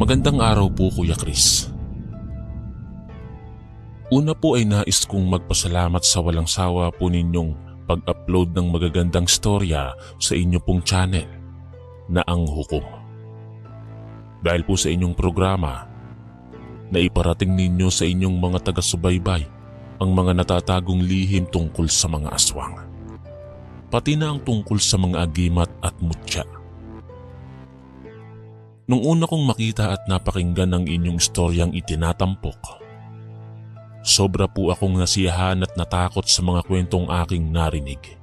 Magandang araw po Kuya Chris. Una po ay nais kong magpasalamat sa walang sawa po ninyong pag-upload ng magagandang storya sa inyo pong channel na Ang Hukom. Dahil po sa inyong programa, na iparating ninyo sa inyong mga taga-subaybay ang mga natatagong lihim tungkol sa mga aswang. Pati na ang tungkol sa mga agimat at mutya. Nung una kong makita at napakinggan ang inyong storyang itinatampok, sobra po akong nasiyahan at natakot sa mga kwentong aking narinig.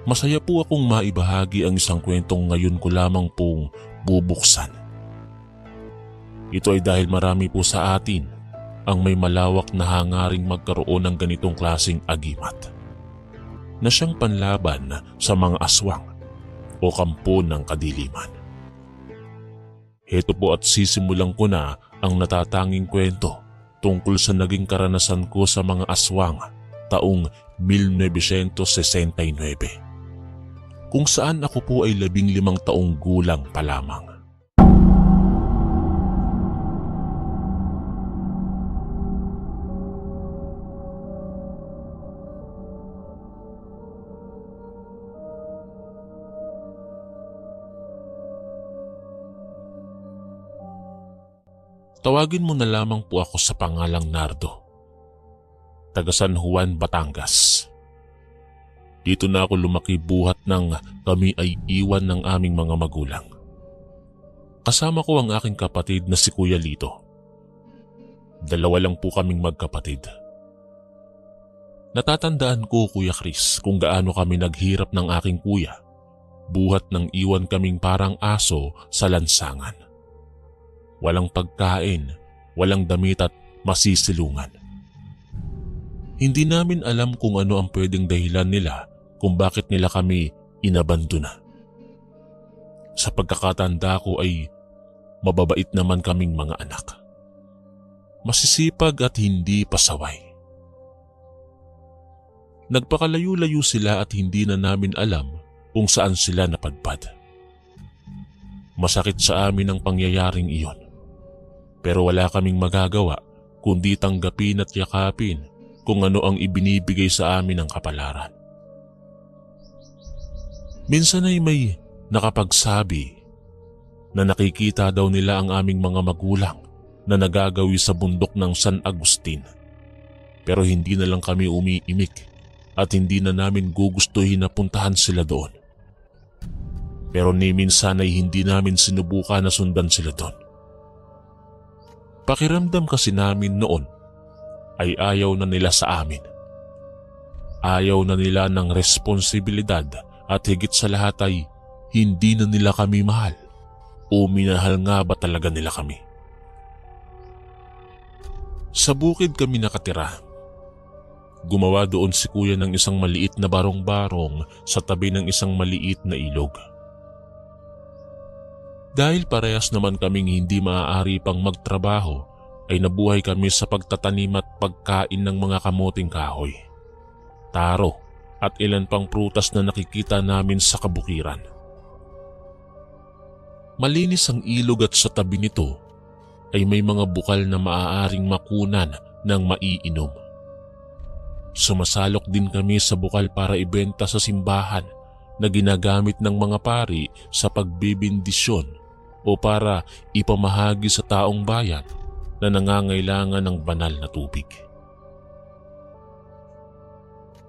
Masaya po akong maibahagi ang isang kwentong ngayon ko lamang pong bubuksan. Ito ay dahil marami po sa atin ang may malawak na hangaring magkaroon ng ganitong klaseng agimat na siyang panlaban sa mga aswang o kampo ng kadiliman. Heto po at sisimulan ko na ang natatanging kwento tungkol sa naging karanasan ko sa mga aswang taong 1969, kung saan ako po ay 15 taong gulang pa lamang. Tawagin mo na lamang po ako sa pangalang Nardo, taga San Juan, Batangas. Dito na ako lumaki buhat nang kami ay iwan ng aming mga magulang. Kasama ko ang aking kapatid na si Kuya Lito. Dalawa lang po kaming magkapatid. Natatandaan ko, Kuya Chris, kung gaano kami naghirap ng aking kuya, buhat nang iwan kaming parang aso sa lansangan. Walang pagkain, walang damit at masisilungan. Hindi namin alam kung ano ang pwedeng dahilan nila kung bakit nila kami inabandona. Sa pagkakatanda ko ay mababait naman kaming mga anak. Masisipag at hindi pasaway. Nagpakalayo-layo sila at hindi na namin alam kung saan sila napadpad. Masakit sa amin ang pangyayaring iyon. Pero wala kaming magagawa kundi tanggapin at yakapin kung ano ang ibinibigay sa amin ng kapalaran. Minsan ay may nakapagsabi na nakikita daw nila ang aming mga magulang na nagagawi sa bundok ng San Agustin. Pero hindi na lang kami umiimik at hindi na namin gugustuhin na puntahan sila doon. Pero ni minsan ay hindi namin sinubukan na sundan sila doon. Pakiramdam kasi namin noon ay ayaw na nila sa amin. Ayaw na nila ng responsibilidad at higit sa lahat ay hindi na nila kami mahal o minahal nga ba talaga nila kami. Sa bukid kami nakatira. Gumawa doon si Kuya ng isang maliit na barong-barong sa tabi ng isang maliit na ilog. Dahil parehas naman kaming hindi maaari pang magtrabaho, ay nabuhay kami sa pagtatanim at pagkain ng mga kamuting kahoy, taro at ilan pang prutas na nakikita namin sa kabukiran. Malinis ang ilog at sa tabi nito ay may mga bukal na maaaring makunan ng maiinom. Sumasalok din kami sa bukal para ibenta sa simbahan na ginagamit ng mga pari sa pagbibindisyon o para ipamahagi sa taong bayan na nangangailangan ng banal na tubig.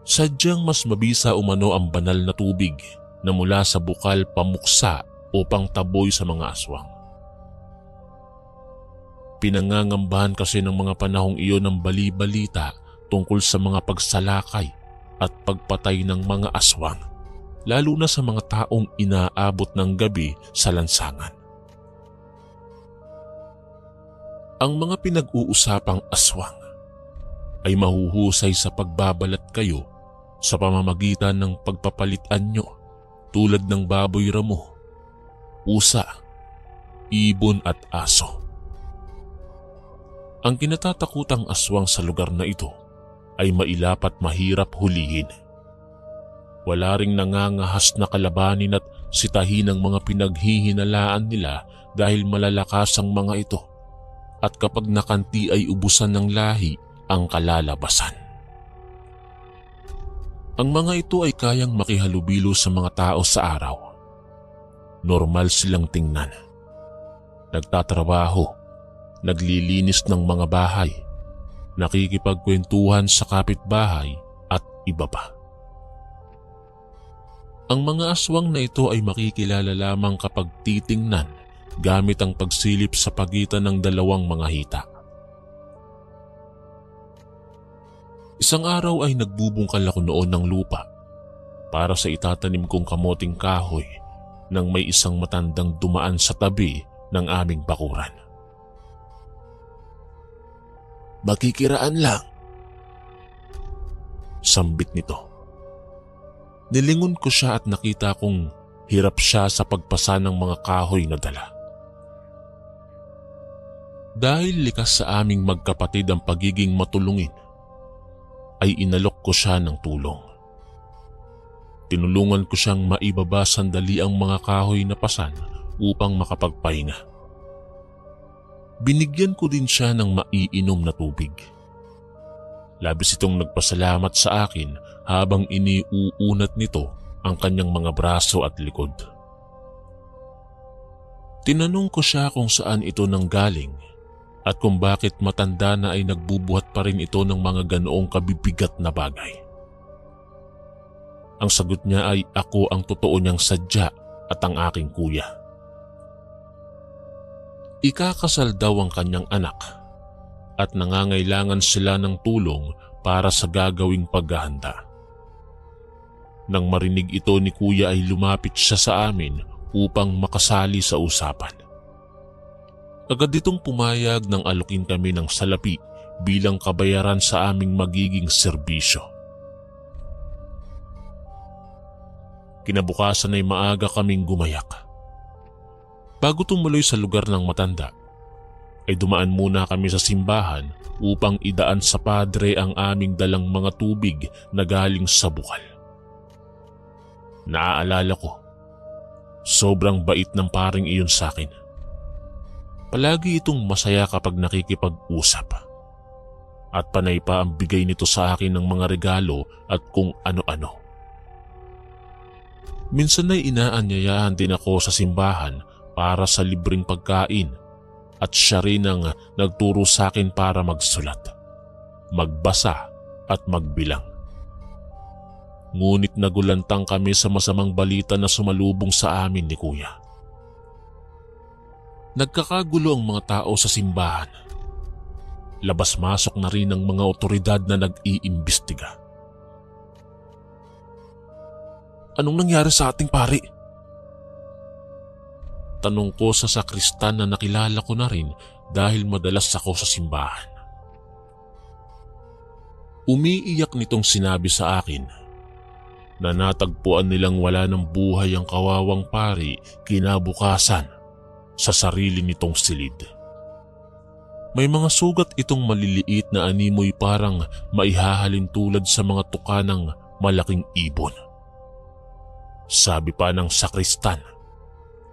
Sadyang mas mabisa umano ang banal na tubig na mula sa bukal pamuksa o pangtaboy sa mga aswang. Pinangangambahan kasi ng mga panahong iyon ng bali-balita tungkol sa mga pagsalakay at pagpatay ng mga aswang, lalo na sa mga taong inaabot ng gabi sa lansangan. Ang mga pinag-uusapang aswang ay mahuhusay sa pagbabalat kayo sa pamamagitan ng pagpapalit anyo tulad ng baboy ramo, pusa, ibon at aso. Ang kinatatakutang aswang sa lugar na ito ay mailap at mahirap hulihin. Wala ring nangangahas na kalabanin at sitahin ang mga pinaghihinalaan nila dahil malalakas ang mga ito at kapag nakanti ay ubusan ng lahi ang kalalabasan. Ang mga ito ay kayang makihalubilo sa mga tao sa araw. Normal silang tingnan. Nagtatrabaho, naglilinis ng mga bahay, nakikipagkwentuhan sa kapitbahay at iba pa. Ang mga aswang na ito ay makikilala lamang kapag titingnan gamit ang pagsilip sa pagitan ng dalawang mga hita. Isang araw ay nagbubungkal ako noon ng lupa para sa itatanim kong kamoting kahoy nang may isang matandang dumaan sa tabi ng aming bakuran. "Makikiraan lang," sambit nito. Nilingon ko siya at nakita kong hirap siya sa pagpasa ng mga kahoy na dala. Dahil likas sa aming magkapatid ang pagiging matulungin, ay inalok ko siya ng tulong. Tinulungan ko siyang maibaba sandali ang mga kahoy na pasan upang makapagpahinga. Binigyan ko din siya ng maiinom na tubig. Labis itong nagpasalamat sa akin habang iniuunat nito ang kanyang mga braso at likod. Tinanong ko siya kung saan ito nanggaling at kung bakit matanda na ay nagbubuhat pa rin ito ng mga ganoong kabibigat na bagay. Ang sagot niya ay ako ang totoo niyang sadya at ang aking kuya. Ikakasal daw ang kanyang anak at nangangailangan sila ng tulong para sa gagawing paghahanda. Nang marinig ito ni kuya ay lumapit siya sa amin upang makasali sa usapan. Agad itong pumayag nang alukin kami ng salapi bilang kabayaran sa aming magiging serbisyo. Kinabukasan ay maaga kaming gumayak. Bago tumuloy sa lugar ng matanda, ay dumaan muna kami sa simbahan upang idaan sa padre ang aming dalang mga tubig na galing sa bukal. Naaalala ko, sobrang bait ng paring iyon sa akin. Palagi itong masaya kapag nakikipag-usap. At panay pa ang bigay nito sa akin ng mga regalo at kung ano-ano. Minsan ay inaanyayahan din ako sa simbahan para sa libreng pagkain at siya rin ang nagturo sa akin para magsulat, magbasa at magbilang. Ngunit nagulantang kami sa masamang balita na sumalubong sa amin ni kuya. Nagkakagulo ang mga tao sa simbahan. Labas-masok na rin ang mga otoridad na nag-iimbestiga. "Anong nangyari sa ating pari?" Tanong ko sa sakristan na nakilala ko na rin dahil madalas ako sa simbahan. Umiiyak nitong sinabi sa akin na natagpuan nilang wala ng buhay ang kawawang pari kinabukasan sa sarili nitong silid. May mga sugat itong maliliit na animoy parang maihahalin tulad sa mga tuka ng malaking ibon. Sabi pa ng sakristan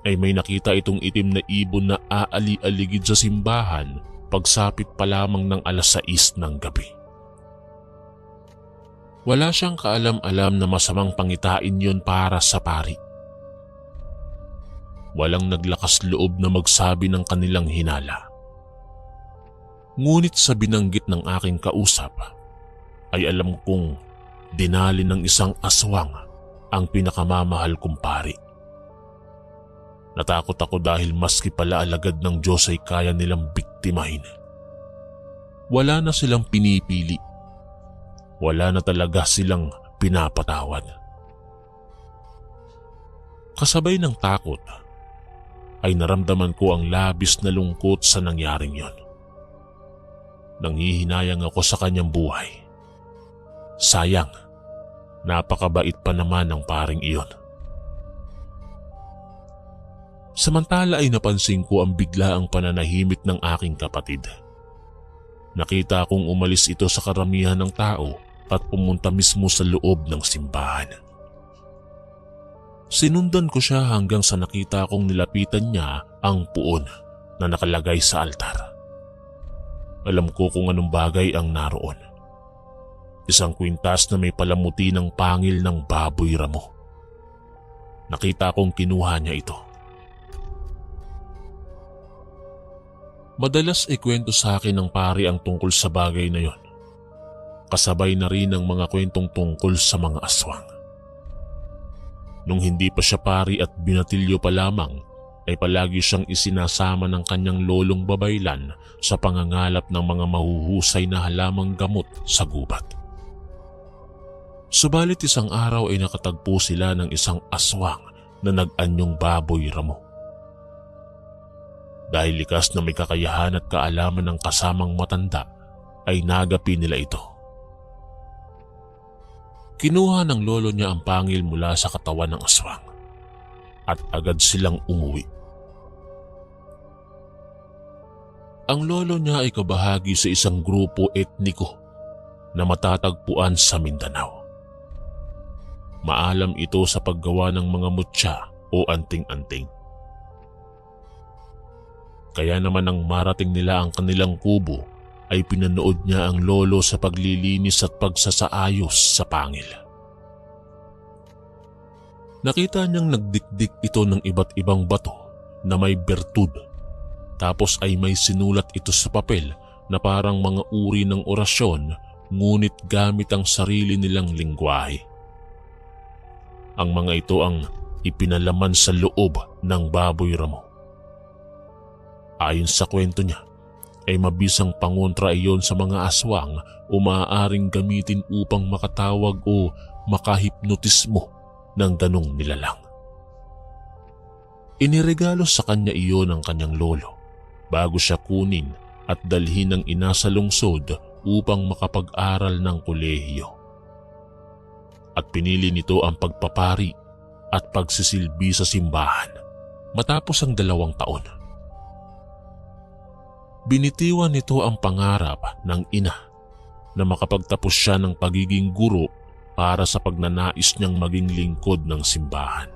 ay may nakita itong itim na ibon na aali-aligid sa simbahan pagsapit pa lamang ng 6:00 ng gabi. Wala siyang kaalam-alam na masamang pangitain yon para sa pari. Walang naglakas loob na magsabi ng kanilang hinala. Ngunit sa binanggit ng aking kausap, ay alam kong dinali ng isang aswang ang pinakamamahal kong pari. Natakot ako dahil maski pala alagad ng Diyos ay kaya nilang biktimahin. Wala na silang pinipili. Wala na talaga silang pinapatawad. Kasabay ng takot, ay naramdaman ko ang labis na lungkot sa nangyaring yon. Nanghihinayang ako sa kanyang buhay. Sayang, napakabait pa naman ng paring iyon. Samantala ay napansin ko ang biglaang pananahimik ng aking kapatid. Nakita kong umalis ito sa karamihan ng tao at pumunta mismo sa loob ng simbahan. Sinundan ko siya hanggang sa nakita kong nilapitan niya ang puon na nakalagay sa altar. Alam ko kung anong bagay ang naroon. Isang kwintas na may palamuti ng pangil ng baboy ramo. Nakita kong kinuha niya ito. Madalas ikwento sa akin ng pari ang tungkol sa bagay na yon. Kasabay na rin ang mga kwentong tungkol sa mga aswang. Nung hindi pa siya pari at binatilyo pa lamang, ay palagi siyang isinasama ng kanyang lolong babaylan sa pangangalap ng mga mahuhusay na halamang gamot sa gubat. Subalit isang araw ay nakatagpo sila ng isang aswang na nag-anyong baboy ramo. Dahil likas na may kakayahan at kaalaman ng kasamang matanda, ay nagapi nila ito. Kinuha ng lolo niya ang pangil mula sa katawan ng aswang at agad silang umuwi. Ang lolo niya ay kabahagi sa isang grupo etniko na matatagpuan sa Mindanao. Maalam ito sa paggawa ng mga mutya o anting-anting. Kaya naman nang marating nila ang kanilang kubo, ay pinanood niya ang lolo sa paglilinis at pagsasaayos sa pangil. Nakita niyang nagdikdik ito ng iba't ibang bato na may bertud, tapos ay may sinulat ito sa papel na parang mga uri ng orasyon, ngunit gamit ang sarili nilang lingwahe. Ang mga ito ang ipinalaman sa loob ng baboy ramo. Ayon sa kwento niya, ay mabisang pangontra iyon sa mga aswang o maaaring gamitin upang makatawag o makahipnotismo ng ganong nilalang. Iniregalo sa kanya iyon ng kanyang lolo bago siya kunin at dalhin ng ina sa lungsod upang makapag-aral ng kolehiyo. At pinili nito ang pagpapari at pagsisilbi sa simbahan matapos ang 2 taon. Binitiwan nito ang pangarap ng ina na makapagtapos siya ng pagiging guro para sa pagnanais niyang maging lingkod ng simbahan.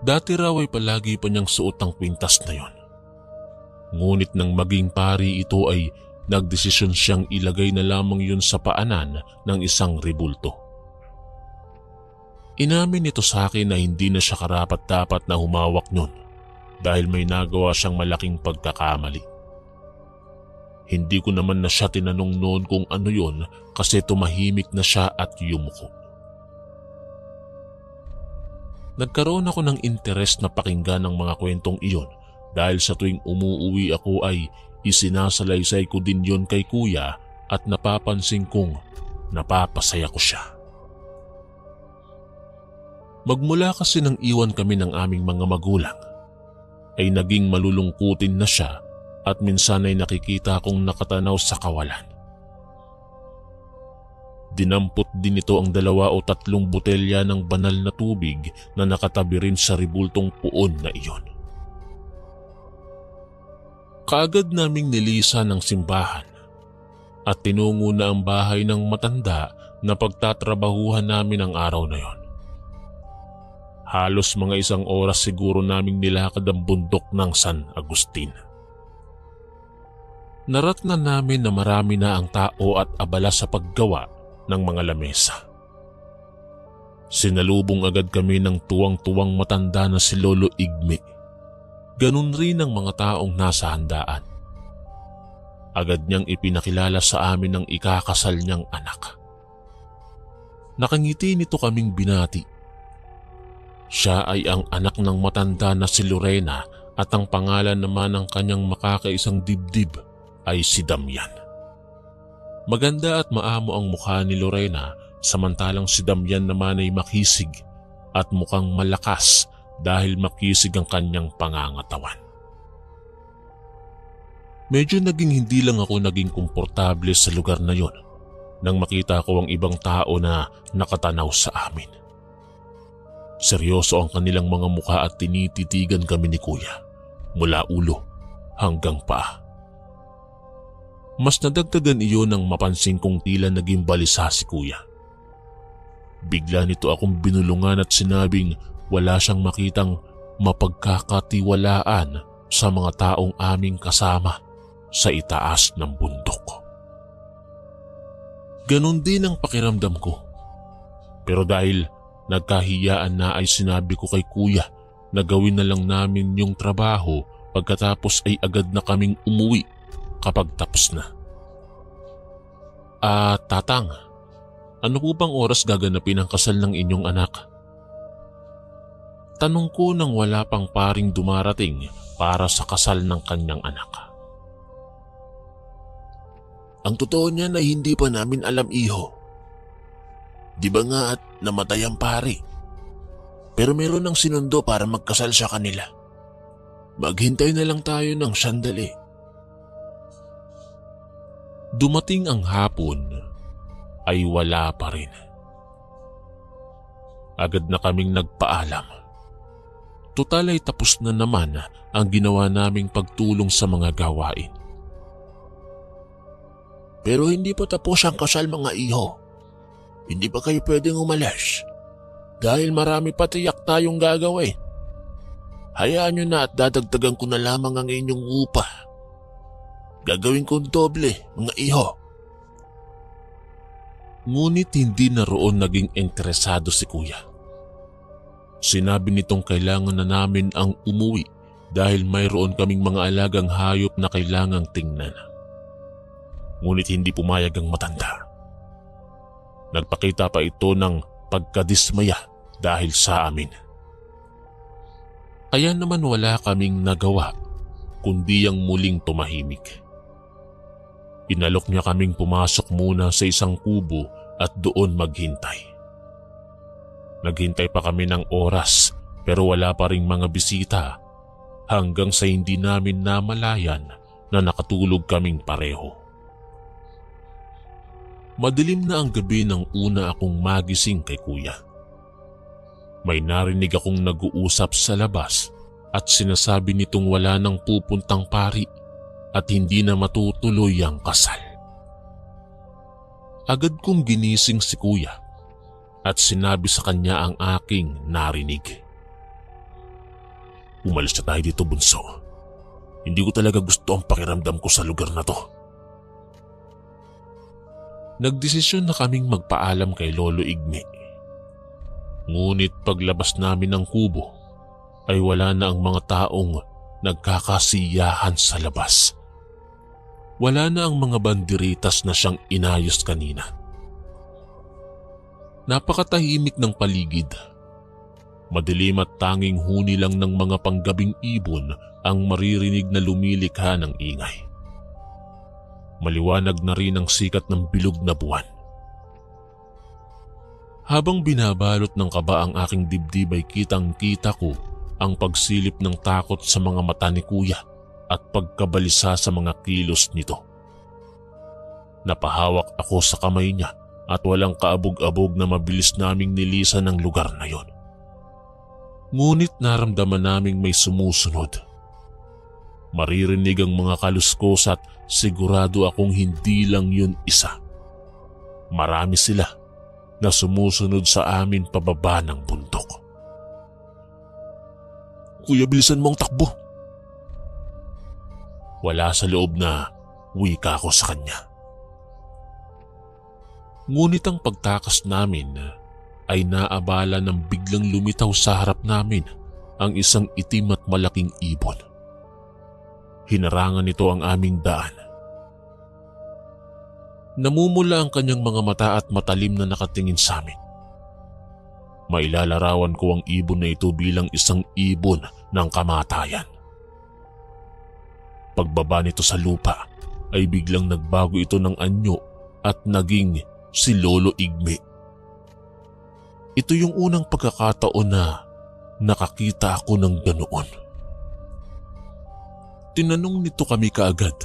Dati raw ay palagi pa niyang suot ang kwintas na yon. Ngunit nang maging pari ito ay nagdesisyon siyang ilagay na lamang yun sa paanan ng isang rebulto. Inamin nito sa akin na hindi na siya karapat-dapat na humawak nun dahil may nagawa siyang malaking pagkakamali. Hindi ko naman na siya tinanong noon kung ano yon kasi tumahimik na siya at yumuko. Nagkaroon ako ng interes na pakinggan ng mga kwentong iyon dahil sa tuwing umuuwi ako ay isinasalaysay ko din yon kay kuya at napapansin kong napapasaya ko siya. Magmula kasi nang iwan kami ng aming mga magulang, ay naging malulungkutin na siya at minsan ay nakikita kong nakatanaw sa kawalan. Dinampot din ito ang 2 o 3 botelya ng banal na tubig na nakatabi rin sa ribultong puon na iyon. Kaagad naming nilisan ng simbahan at tinungo na ang bahay ng matanda na pagtatrabahuhan namin ang araw na yon. Halos mga 1 oras siguro naming nilakad ang bundok ng San Agustin. Naratnan namin na marami na ang tao at abala sa paggawa ng mga lamesa. Sinalubong agad kami ng tuwang-tuwang matanda na si Lolo Igme. Ganun rin ang mga taong nasa handaan. Agad niyang ipinakilala sa amin ang ikakasal niyang anak. Nakangiti nito kaming binati. Siya ay ang anak ng matanda na si Lorena at ang pangalan naman ng kanyang makakaisang dibdib ay si Damian. Maganda at maamo ang mukha ni Lorena samantalang si Damian naman ay makisig at mukhang malakas dahil makisig ang kanyang pangangatawan. Medyo hindi lang ako naging komportable sa lugar na yon nang makita ko ang ibang tao na nakatanaw sa amin. Seryoso ang kanilang mga mukha at tinititigan kami ni Kuya mula ulo hanggang paa. Mas nadagdagan iyon nang mapansin kong tila naging balisa si Kuya. Bigla nito akong binulungan at sinabing wala siyang makitang mapagkakatiwalaan sa mga taong aming kasama sa itaas ng bundok. Ganon din ang pakiramdam ko. Pero dahil nagkahiyaan na ay sinabi ko kay kuya na gawin na lang namin yung trabaho pagkatapos ay agad na kaming umuwi kapag tapos na. Tatang, ano po bang oras gaganapin ang kasal ng inyong anak? Tanong ko nang wala pang paring dumarating para sa kasal ng kanyang anak. Ang totoo niyan ay hindi pa namin alam, iho. Di ba nga at namatay ang pari? Pero meron ng sinundo para magkasal sa kanila. Maghintay na lang tayo ng sandali. Dumating ang hapon ay wala pa rin. Agad na kaming nagpaalam. Tutal ay tapos na naman ang ginawa naming pagtulong sa mga gawain. Pero hindi pa tapos ang kasal, mga iho. Hindi pa kayo pwedeng umalis. Dahil marami pa tiyak tayong gagawin. Hayaan nyo na at dadagdagan ko na lamang ang inyong upa. Gagawin kong doble, mga iho. Ngunit hindi na roon naging interesado si kuya. Sinabi nitong kailangan na namin ang umuwi dahil mayroon kaming mga alagang hayop na kailangang tingnan. Ngunit hindi pumayag ang matanda. Nagpakita pa ito ng pagkadismaya dahil sa amin. Kaya naman wala kaming nagawa kundi ang muling tumahimik. Inalok niya kaming pumasok muna sa isang kubo at doon maghintay. Naghintay pa kami ng oras pero wala pa ring mga bisita hanggang sa hindi namin namalayan na nakatulog kaming pareho. Madilim na ang gabi nang una akong magising kay kuya. May narinig akong nag-uusap sa labas at sinasabi nitong wala nang pupuntang pari at hindi na matutuloy ang kasal. Agad kong ginising si kuya at sinabi sa kanya ang aking narinig. Umalis na tayo dito, bunso. Hindi ko talaga gusto ang pakiramdam ko sa lugar na to. Nagdesisyon na kaming magpaalam kay Lolo Igme. Ngunit paglabas namin ng kubo ay wala na ang mga taong nagkakasiyahan sa labas. Wala na ang mga banderitas na siyang inayos kanina. Napakatahimik ng paligid. Madilim at tanging huni lang ng mga panggabing ibon ang maririnig na lumilikha ng ingay. Maliwanag na rin ang sikat ng bilog na buwan. Habang binabalot ng kaba ang aking dibdib ay kitang-kita ko ang pagsilip ng takot sa mga mata ni kuya at pagkabalisa sa mga kilos nito. Napahawak ako sa kamay niya at walang kaabog-abog na mabilis naming nilisan ang lugar na yon. Ngunit naramdaman naming may sumusunod. Maririnig ang mga kaluskos at sigurado akong hindi lang yun isa. Marami sila na sumusunod sa amin pababa ng bundok. Kuya, bilisan mo ang takbo. Wala sa loob na wika ko sa kanya. Ngunit ang pagtakas namin ay naabala ng biglang lumitaw sa harap namin ang isang itim at malaking ibon. Hinarangan nito ang aming daan. Namumula ang kanyang mga mata at matalim na nakatingin sa amin. Mailalarawan ko ang ibon na ito bilang isang ibon ng kamatayan. Pagbaba nito sa lupa ay biglang nagbago ito ng anyo at naging si Lolo Igme. Ito yung unang pagkakataon na nakakita ako ng ganoon. Tinanong nito kami kaagad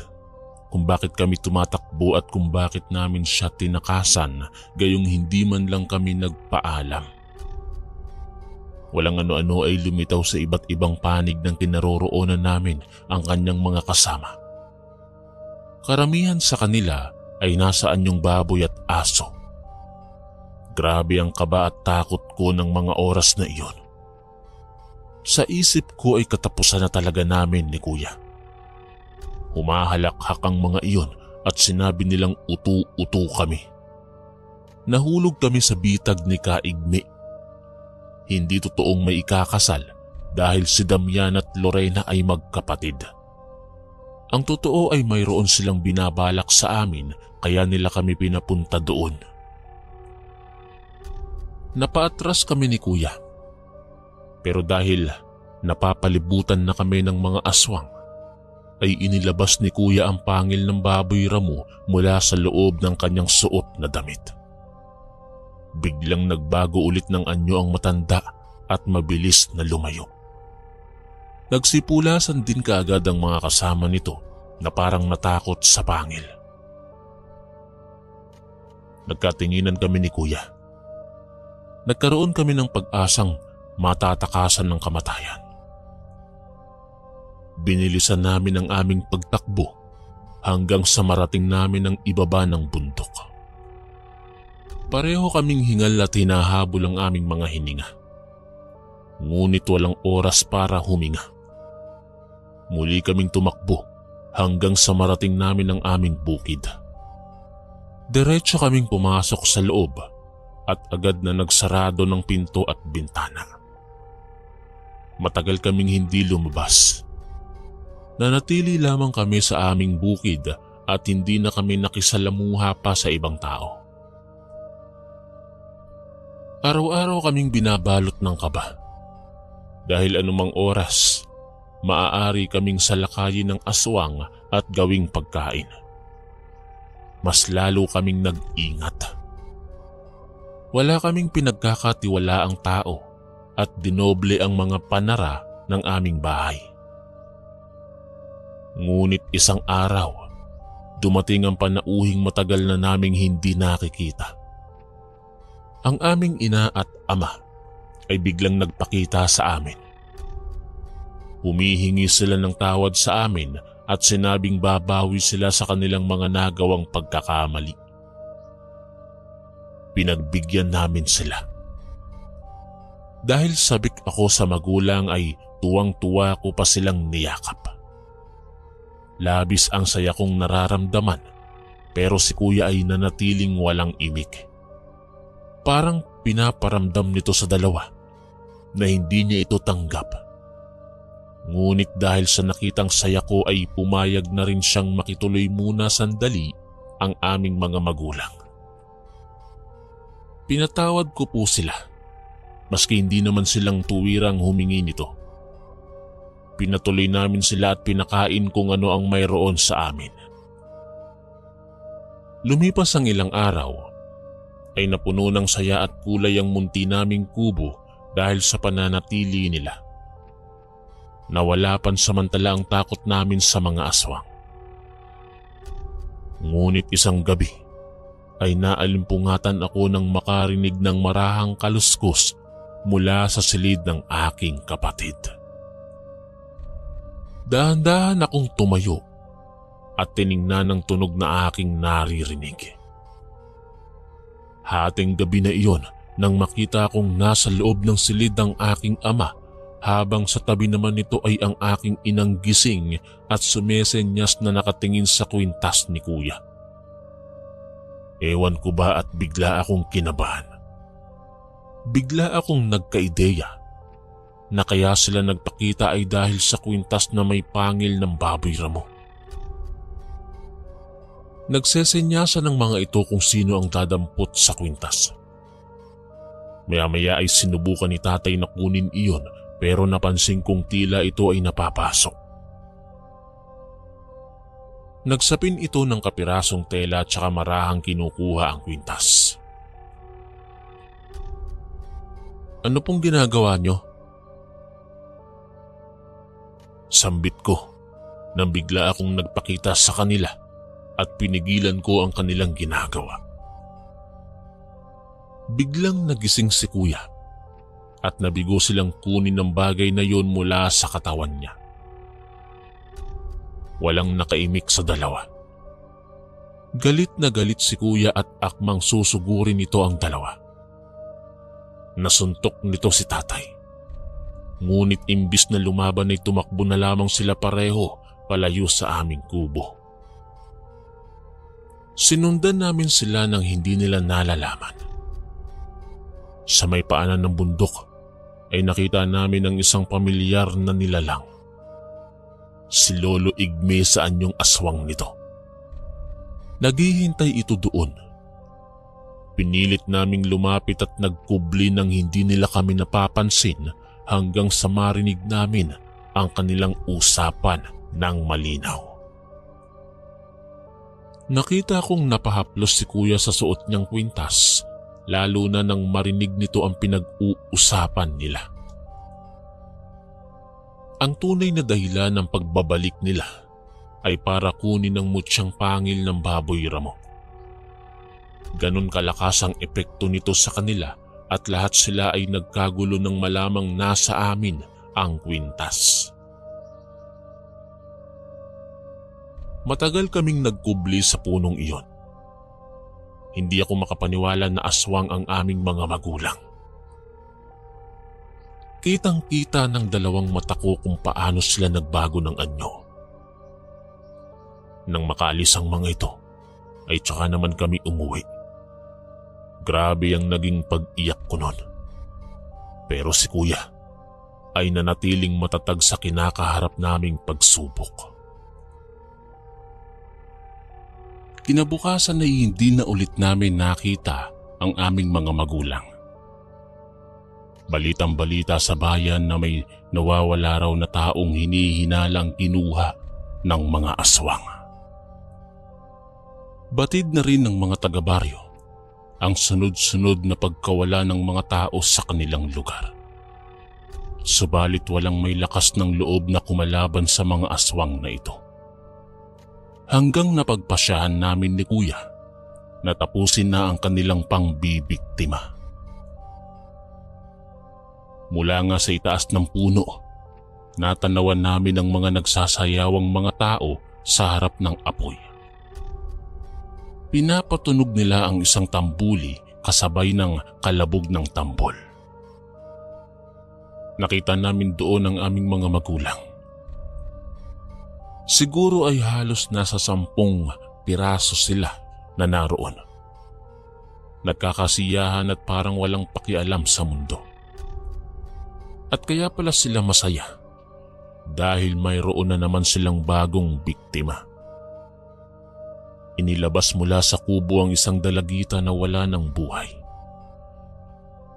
kung bakit kami tumatakbo at kung bakit namin siya tinakasan gayong hindi man lang kami nagpaalam. Walang ano-ano ay lumitaw sa iba't ibang panig ng kinaroroonan namin ang kanyang mga kasama. Karamihan sa kanila ay nasa anyong baboy at aso. Grabe ang kaba at takot ko ng mga oras na iyon. Sa isip ko ay katapusan na talaga namin ni Kuya. Humahalakhak ang mga iyon at sinabi nilang utu-utu kami. Nahulog kami sa bitag ni Kaigme. Hindi totoong may ikakasal dahil si Damian at Lorena ay magkapatid. Ang totoo ay mayroon silang binabalak sa amin kaya nila kami pinapunta doon. Napaatras kami ni Kuya. Pero dahil napapalibutan na kami ng mga aswang, ay inilabas ni Kuya ang pangil ng baboy ramo mula sa loob ng kanyang suot na damit. Biglang nagbago ulit ng anyo ang matanda at mabilis na lumayo. Nagsipulasan din kaagad ang mga kasama nito na parang natakot sa pangil. Nagkatinginan kami ni Kuya. Nagkaroon kami ng pag-asang matatakasan ng kamatayan. Binilisan namin ang aming pagtakbo hanggang sa marating namin ang ibaba ng bundok. Pareho kaming hingal at hinahabol ang aming mga hininga. Ngunit walang oras para huminga. Muli kaming tumakbo hanggang sa marating namin ang aming bukid. Diretso kaming pumasok sa loob at agad na nagsarado ng pinto at bintana. Matagal kaming hindi lumabas. Nanatili lamang kami sa aming bukid at hindi na kami nakisalamuha pa sa ibang tao. Araw-araw kaming binabalot ng kaba. Dahil anumang oras, maaari kaming salakayin ng aswang at gawing pagkain. Mas lalo kaming nag-ingat. Wala kaming pinagkakatiwalaang tao at dinoble ang mga panara ng aming bahay. Ngunit isang araw, dumating ang panauhing matagal na naming hindi nakikita. Ang aming ina at ama ay biglang nagpakita sa amin. Humihingi sila ng tawad sa amin at sinabing babawi sila sa kanilang mga nagawang pagkakamali. Pinagbigyan namin sila. Dahil sabik ako sa magulang ay tuwang-tuwa ko pa silang niyakap. Labis ang saya kong nararamdaman pero si Kuya ay nanatiling walang imik. Parang pinaparamdam nito sa dalawa na hindi niya ito tanggap. Ngunit dahil sa nakitang saya ko ay pumayag na rin siyang makituloy muna sandali ang aming mga magulang. Pinatawad ko po sila, maski hindi naman silang tuwirang humingi nito. Pinatuloy namin sila at pinakain kung ano ang mayroon sa amin. Lumipas ang ilang araw, ay napuno ng saya at kulay ang munti naming kubo dahil sa pananatili nila. Nawala pansamantala ang takot namin sa mga aswang. Ngunit isang gabi, ay naalimpungatan ako nang makarinig ng marahang kaluskos mula sa silid ng aking kapatid. Dahan-dahan akong tumayo at tiningnan ang tunog na aking naririnig. Hating gabi na iyon nang makita akong nasa loob ng silid ang aking ama habang sa tabi naman nito ay ang aking inang gising at sumesenyas na nakatingin sa kwintas ni Kuya. Ewan ko ba at bigla akong kinabahan. Bigla akong nagkaideya na kaya sila nagpakita ay dahil sa kwintas na may pangil ng baboy ramo. Nagsesenyasa ng mga ito kung sino ang dadampot sa kwintas. Maya-maya ay sinubukan ni tatay na kunin iyon pero napansin kong tila ito ay napapasok. Nagsapin ito ng kapirasong tela at saka marahang kinukuha ang kwintas. Ano pong ginagawa nyo? Sambit ko nang bigla akong nagpakita sa kanila at pinigilan ko ang kanilang ginagawa. Biglang nagising si Kuya at nabigo silang kunin ng bagay na yon mula sa katawan niya. Walang nakaimik sa dalawa. Galit na galit si Kuya at akmang susugurin nito ang dalawa. Nasuntok nito si tatay. Ngunit imbis na lumaban ay tumakbo na lamang sila pareho palayo sa aming kubo. Sinundan namin sila nang hindi nila nalalaman. Sa may paanan ng bundok ay nakita namin ang isang pamilyar na nilalang. Si Lolo Igme sa anyong aswang nito. Naghihintay ito doon. Pinilit naming lumapit at nagkubli nang hindi nila kami napapansin hanggang sa marinig namin ang kanilang usapan ng malinaw. Nakita kong napahaplos si kuya sa suot niyang kwintas, lalo na nang marinig nito ang pinag-uusapan nila. Ang tunay na dahilan ng pagbabalik nila ay para kunin ang mutsyang pangil ng baboy ramo. Ganon kalakas ang epekto nito sa kanila at lahat sila ay nagkagulo ng malamang nasa amin ang kwintas. Matagal kaming nagkubli sa punong iyon. Hindi ako makapaniwala na aswang ang aming mga magulang. Kitang-kita ng dalawang mata ko kung paano sila nagbago ng anyo. Nang makaalis ang mga ito, ay tsaka naman kami umuwi. Grabe ang naging pag-iyak ko nun. Pero si kuya ay nanatiling matatag sa kinakaharap naming pagsubok. Kinabukasan ay hindi na ulit namin nakita ang aming mga magulang. Balitang-balita sa bayan na may nawawala raw na taong hinihinalang kinuha ng mga aswang. Batid na rin ng mga taga-baryo ang sunod-sunod na pagkawala ng mga tao sa kanilang lugar. Subalit walang may lakas ng loob na kumalaban sa mga aswang na ito. Hanggang napagpasyahan namin ni kuya na tapusin na ang kanilang pangbibiktima. Mula nga sa itaas ng puno, natanawan namin ang mga nagsasayawang mga tao sa harap ng apoy. Pinapatunog nila ang isang tambuli kasabay ng kalabog ng tambol. Nakita namin doon ang aming mga magulang. Siguro ay halos nasa 10 piraso sila na naroon. Nagkakasiyahan at parang walang pakialam sa mundo. At kaya pala sila masaya dahil mayroon na naman silang bagong biktima. Inilabas mula sa kubo ang isang dalagita na wala ng buhay.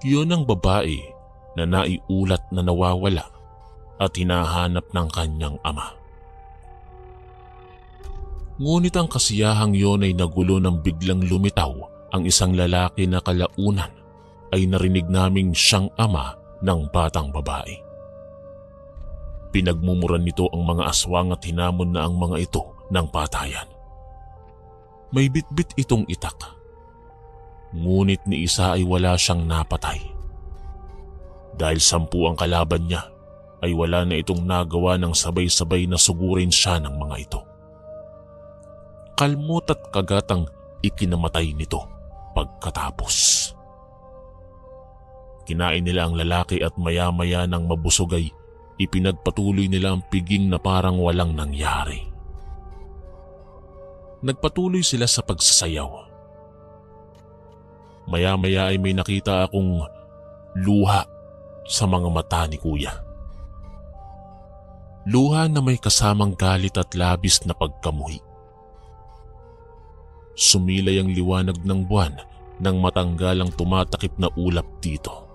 Iyon ang babae na naiulat na nawawala at hinahanap ng kanyang ama. Ngunit ang kasiyahang yon ay nagulo nang biglang lumitaw ang isang lalaki na kalaunan ay narinig naming siyang ama ng batang babae. Pinagmumuran nito ang mga aswang at hinamon na ang mga ito ng patayan. May bitbit itong itak. Ngunit ni isa ay wala siyang napatay. Dahil 10 ang kalaban niya, ay wala na itong nagawa ng sabay-sabay na sugurin siya ng mga ito. Kalmot at kagatang ikinamatay nito pagkatapos. Kinain nila ang lalaki at maya-maya nang mabusog ay ipinagpatuloy nila ang piging na parang walang nangyari. Nagpatuloy sila sa pagsasayaw. Maya-maya ay may nakita akong luha sa mga mata ni kuya. Luha na may kasamang galit at labis na pagkamuhi. Sumilay ang liwanag ng buwan nang matanggal ang tumatakip na ulap dito.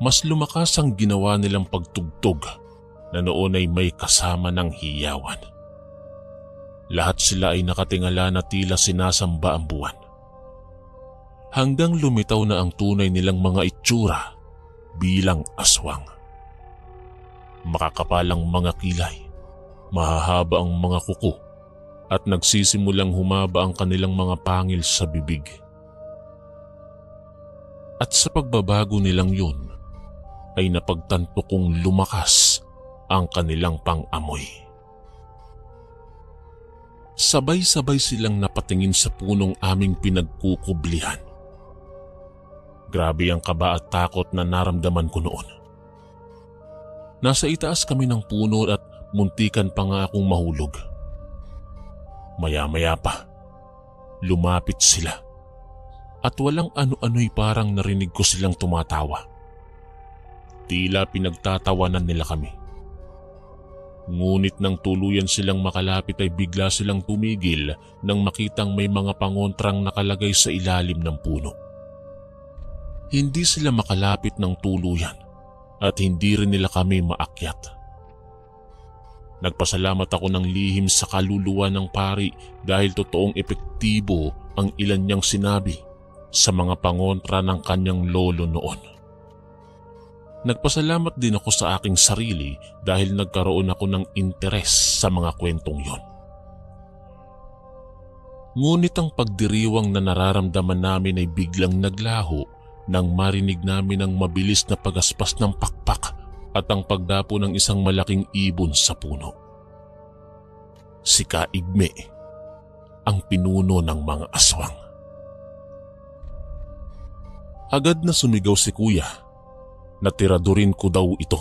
Mas lumakas ang ginawa nilang pagtugtog na noon ay may kasama ng hiyawan. Lahat sila ay nakatingala na tila sinasamba ang buwan. Hanggang lumitaw na ang tunay nilang mga itsura bilang aswang. Makakapalang mga kilay, mahahaba ang mga kuko, at nagsisimulang humaba ang kanilang mga pangil sa bibig. At sa pagbabago nilang yun, ay napagtanto kong lumakas ang kanilang pang-amoy. Sabay-sabay silang napatingin sa punong aming pinagkukublihan. Grabe ang kaba at takot na naramdaman ko noon. Nasa itaas kami ng puno at muntikan pa nga akong mahulog. Maya-maya pa, lumapit sila at walang ano-ano'y parang narinig ko silang tumatawa. Tila pinagtatawanan nila kami. Ngunit nang tuluyan silang makalapit ay bigla silang tumigil nang makitang may mga pangontrang nakalagay sa ilalim ng puno. Hindi sila makalapit ng tuluyan at hindi rin nila kami maakyat. Nagpasalamat ako ng lihim sa kaluluwa ng pari dahil totoong epektibo ang ilan niyang sinabi sa mga pangontra ng kanyang lolo noon. Nagpasalamat din ako sa aking sarili dahil nagkaroon ako ng interes sa mga kwentong yon. Ngunit ang pagdiriwang na nararamdaman namin ay biglang naglaho nang marinig namin ang mabilis na pagaspas ng pakpak at ang pagdapo ng isang malaking ibon sa puno. Si Kaigme, ang pinuno ng mga aswang. Agad na sumigaw si Kuya na tiradurin ko daw ito.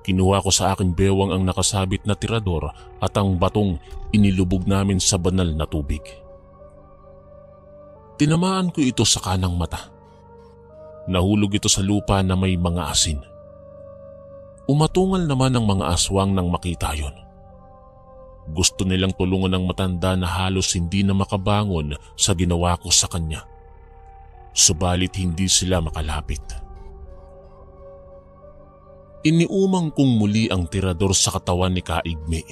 Kinuha ko sa aking bewang ang nakasabit na tirador at ang batong inilubog namin sa banal na tubig. Tinamaan ko ito sa kanang mata. Nahulog ito sa lupa na may mga asin. Umatungal naman ang mga aswang nang makita yon. Gusto nilang tulungan ng matanda na halos hindi na makabangon sa ginawa ko sa kanya. Subalit hindi sila makalapit. Iniumang kong muli ang tirador sa katawan ni Kaigme.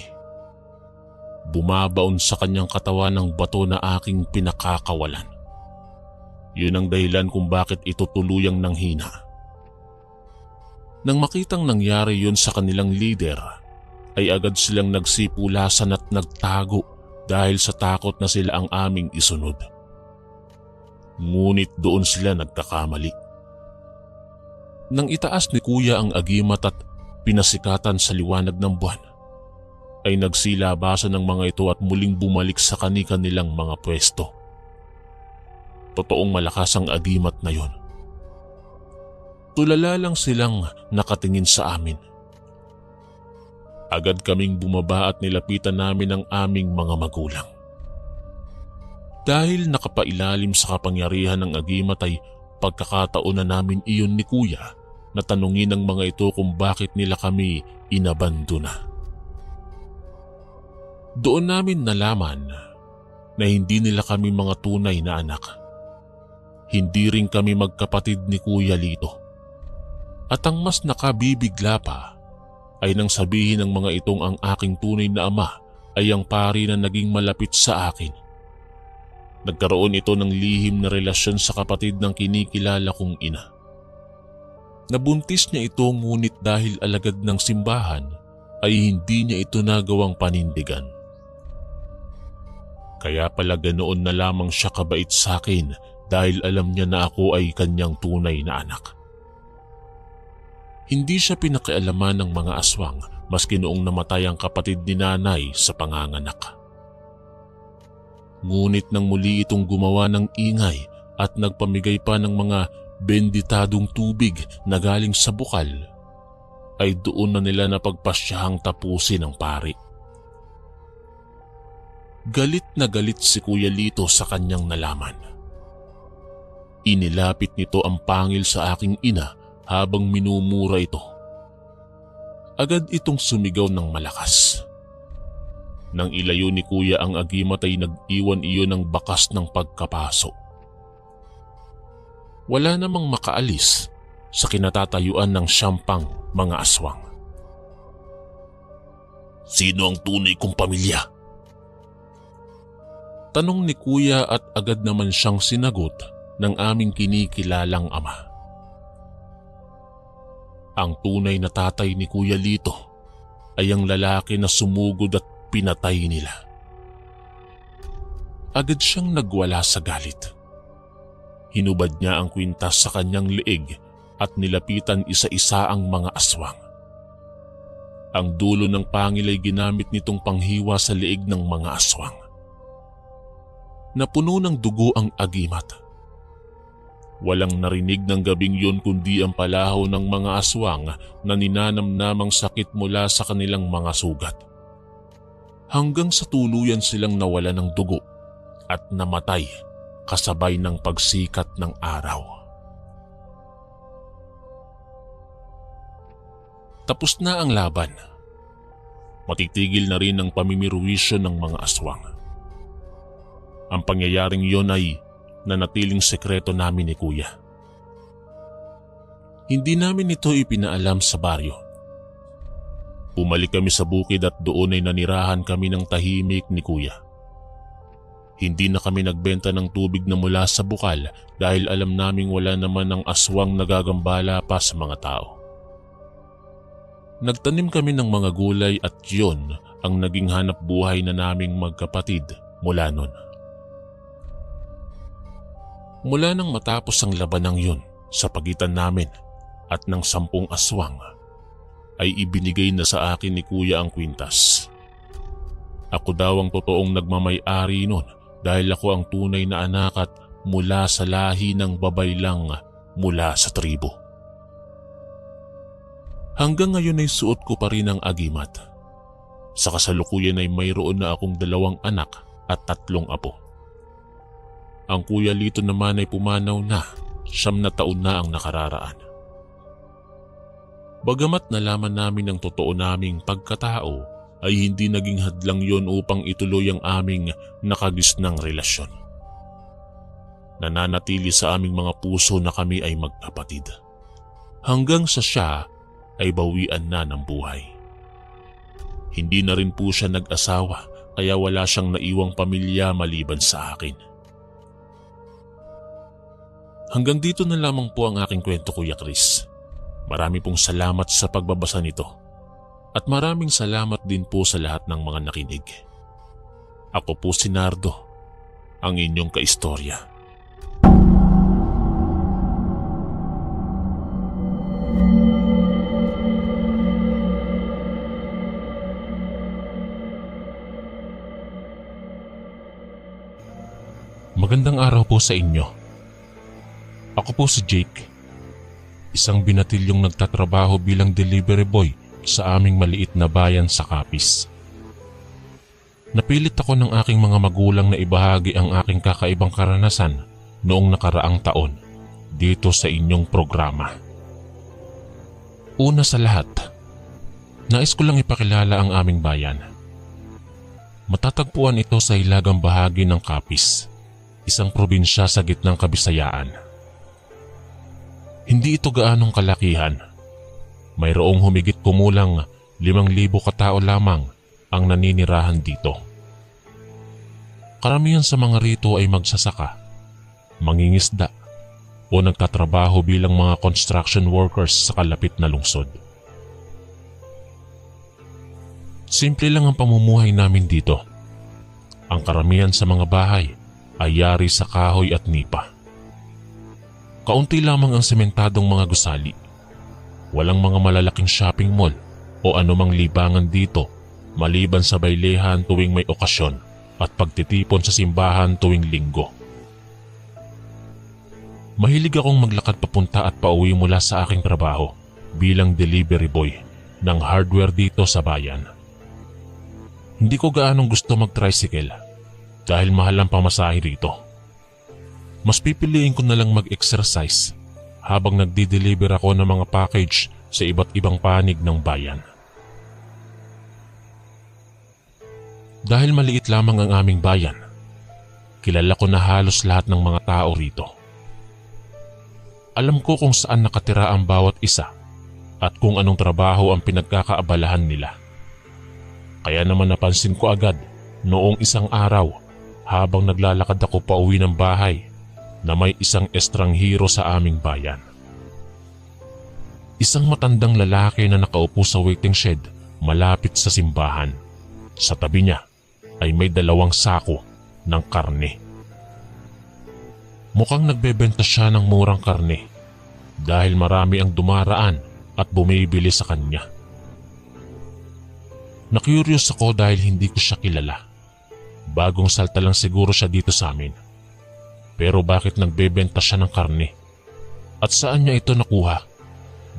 Bumabaon sa kanyang katawan ng bato na aking pinakakawalan. Yun ang dahilan kung bakit ito tuluyang nanghina. Nang makitang nangyari yun sa kanilang leader, ay agad silang nagsipulasan at nagtago dahil sa takot na sila ang aming isunod. Ngunit doon sila nagkakamali. Nang itaas ni Kuya ang agimat at pinasikatan sa liwanag ng buwan, ay nagsilabasan ng mga ito at muling bumalik sa kani-kanilang mga pwesto. Totoong malakas ang agimat na yon. Tulala lang silang nakatingin sa amin. Agad kaming bumaba at nilapitan namin ang aming mga magulang. Dahil nakapailalim sa kapangyarihan ng agimat ay pagkakataon na namin iyon ni Kuya na tanungin ng mga ito kung bakit nila kami inabandona. Doon namin nalaman na hindi nila kami mga tunay na anak. Hindi rin kami magkapatid ni Kuya Lito. At ang mas nakabibigla pa ay nang sabihin ng mga itong ang aking tunay na ama ay ang pari na naging malapit sa akin. Nagkaroon ito ng lihim na relasyon sa kapatid ng kinikilala kong ina. Nabuntis niya ito ngunit dahil alagad ng simbahan ay hindi niya ito nagawang panindigan. Kaya pala ganoon na lamang siya kabait sa akin dahil alam niya na ako ay kanyang tunay na anak. Hindi siya pinakialaman ng mga aswang maski noong namatay ang kapatid ni nanay sa panganganak. Ngunit nang muli itong gumawa ng ingay at nagpamigay pa ng mga benditadong tubig na galing sa bukal, ay doon na nila napagpasyahang tapusin ang pari. Galit na galit si Kuya Lito sa kanyang nalaman. Inilapit nito ang pangil sa aking ina habang minumura ito. Agad itong sumigaw ng malakas. Nang ilayo ni Kuya ang agimat ay nag-iwan iyon ng bakas ng pagkapaso. Wala namang makaalis sa kinatatayuan ng syampang mga aswang. Sino ang tunay kong pamilya? Tanong ni Kuya at agad naman siyang sinagot ng aming kinikilalang ama. Ang tunay na tatay ni Kuya Lito ay ang lalaki na sumugod at pinatay nila. Agad siyang nagwala sa galit. Hinubad niya ang kwintas sa kanyang leeg at nilapitan isa-isa ang mga aswang. Ang dulo ng pangil ay ginamit nitong panghiwa sa leeg ng mga aswang. Napuno ng dugo ang agimat. Walang narinig ng gabing yun kundi ang palahaw ng mga aswang na ninanamnamang sakit mula sa kanilang mga sugat. Hanggang sa tuluyan silang nawala ng dugo at namatay kasabay ng pagsikat ng araw. Tapos na ang laban. Matitigil na rin ang pamimirwisyo ng mga aswang. Ang pangyayaring yon ay nanatiling sekreto namin ni Kuya. Hindi namin ito ipinaalam sa baryo. Bumalik kami sa bukid at doon ay nanirahan kami ng tahimik ni Kuya. Hindi na kami nagbenta ng tubig na mula sa bukal dahil alam naming wala naman ang aswang nagagambala pa sa mga tao. Nagtanim kami ng mga gulay at yun ang naging hanap buhay na naming magkapatid mula nun. Mula nang matapos ang labanang yun sa pagitan namin at ng 10 aswang, ay ibinigay na sa akin ni Kuya ang kwintas. Ako daw ang totoong nagmamay-ari nun dahil ako ang tunay na anak at mula sa lahi ng babaylang mula sa tribo. Hanggang ngayon ay suot ko pa rin ang agimat. Sa kasalukuyan ay mayroon na akong 2 anak at 3 apo. Ang Kuya Lito naman ay pumanaw na, 9 na taon na ang nakararaan. Bagamat nalaman namin ang totoo naming pagkatao, ay hindi naging hadlang yon upang ituloy ang aming nakagisnang relasyon. Nananatili sa aming mga puso na kami ay magkapatid. Hanggang sa siya ay bawian na ng buhay. Hindi na rin po siya nag-asawa kaya wala siyang naiwang pamilya maliban sa akin. Hanggang dito na lamang po ang aking kwento, Kuya Chris. Marami pong salamat sa pagbabasa nito. At maraming salamat din po sa lahat ng mga nakinig. Ako po si Nardo, ang inyong kaistorya. Magandang araw po sa inyo. Ako po si Jake, isang binatilyong nagtatrabaho bilang delivery boy sa aming maliit na bayan sa Capiz. Napilit ako ng aking mga magulang na ibahagi ang aking kakaibang karanasan noong nakaraang taon dito sa inyong programa. Una sa lahat, nais ko lang ipakilala ang aming bayan. Matatagpuan ito sa hilagang bahagi ng Capiz, isang probinsya sa gitnang Kabisayaan. Hindi ito gaanong kalakihan. Mayroong humigit kumulang 5,000 katao lamang ang naninirahan dito. Karamihan sa mga rito ay magsasaka, mangingisda o nagtatrabaho bilang mga construction workers sa kalapit na lungsod. Simple lang ang pamumuhay namin dito. Ang karamihan sa mga bahay ay yari sa kahoy at nipa. Kaunti lamang ang sementadong mga gusali. Walang mga malalaking shopping mall o anumang libangan dito maliban sa bailehan tuwing may okasyon at pagtitipon sa simbahan tuwing linggo. Mahilig akong maglakad papunta at pauwi mula sa aking trabaho bilang delivery boy ng hardware dito sa bayan. Hindi ko gaanong gusto mag-tricycle dahil mahal ang pamasahe rito. Mas pipiliin ko na lang mag-exercise habang nagdi-deliver ako ng mga package sa iba't ibang panig ng bayan. Dahil maliit lamang ang aming bayan, kilala ko na halos lahat ng mga tao rito. Alam ko kung saan nakatira ang bawat isa at kung anong trabaho ang pinagkakaabalahan nila. Kaya naman napansin ko agad noong isang araw habang naglalakad ako pauwi ng bahay na may isang estranghero sa aming bayan. Isang matandang lalaki na nakaupo sa waiting shed malapit sa simbahan. Sa tabi niya ay may 2 sako ng karne. Mukhang nagbebenta siya ng murang karne dahil marami ang dumaraan at bumibili sa kanya. Na-curious ako dahil hindi ko siya kilala. Bagong salta lang siguro siya dito sa amin. Pero bakit nagbebenta siya ng karne At saan niya ito nakuha?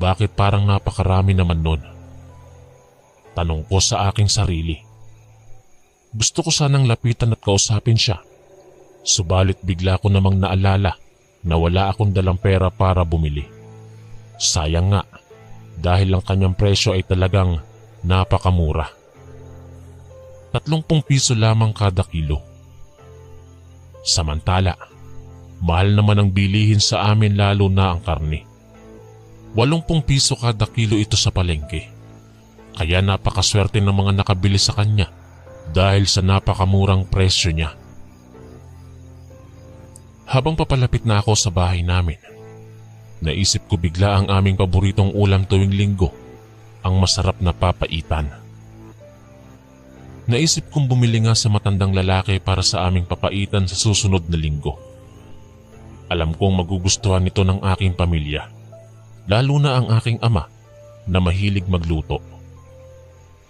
Bakit parang napakarami naman nun? Tanong ko sa aking sarili. Gusto ko sanang lapitan at kausapin siya. Subalit bigla ko namang naalala na wala akong dalang pera para bumili. Sayang nga, dahil ang kanyang presyo ay talagang napakamura. 30 piso lamang kada kilo. Samantala, mahal naman ang bilihin sa amin lalo na ang karne. 80 piso kada kilo ito sa palengke. Kaya napakaswerte ng mga nakabili sa kanya dahil sa napakamurang presyo niya. Habang papalapit na ako sa bahay namin, naisip ko bigla ang aming paboritong ulam tuwing linggo, ang masarap na papaitan. Naisip kong bumili nga sa matandang lalaki para sa aming papaitan sa susunod na linggo. Alam kong magugustuhan ito ng aking pamilya, lalo na ang aking ama na mahilig magluto.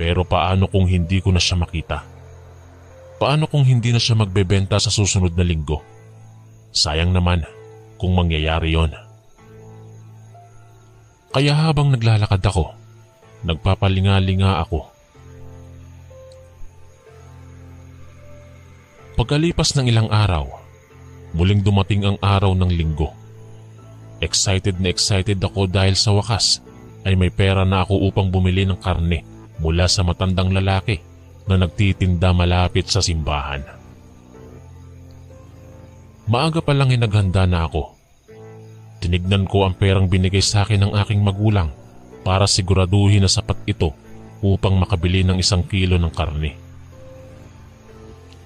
Pero paano kung hindi ko na siya makita? Paano kung hindi na siya magbebenta sa susunod na linggo? Sayang naman kung mangyayari yon. Kaya habang naglalakad ako, nagpapalinga-linga ako. Pagkalipas ng ilang araw, muling dumating ang araw ng linggo. Excited na excited ako dahil sa wakas ay may pera na ako upang bumili ng karne mula sa matandang lalaki na nagtitinda malapit sa simbahan. Maaga pa lang naghanda na ako. Tinignan ko ang perang binigay sa akin ng aking magulang para siguraduhin na sapat ito upang makabili ng 1 kilo ng karne.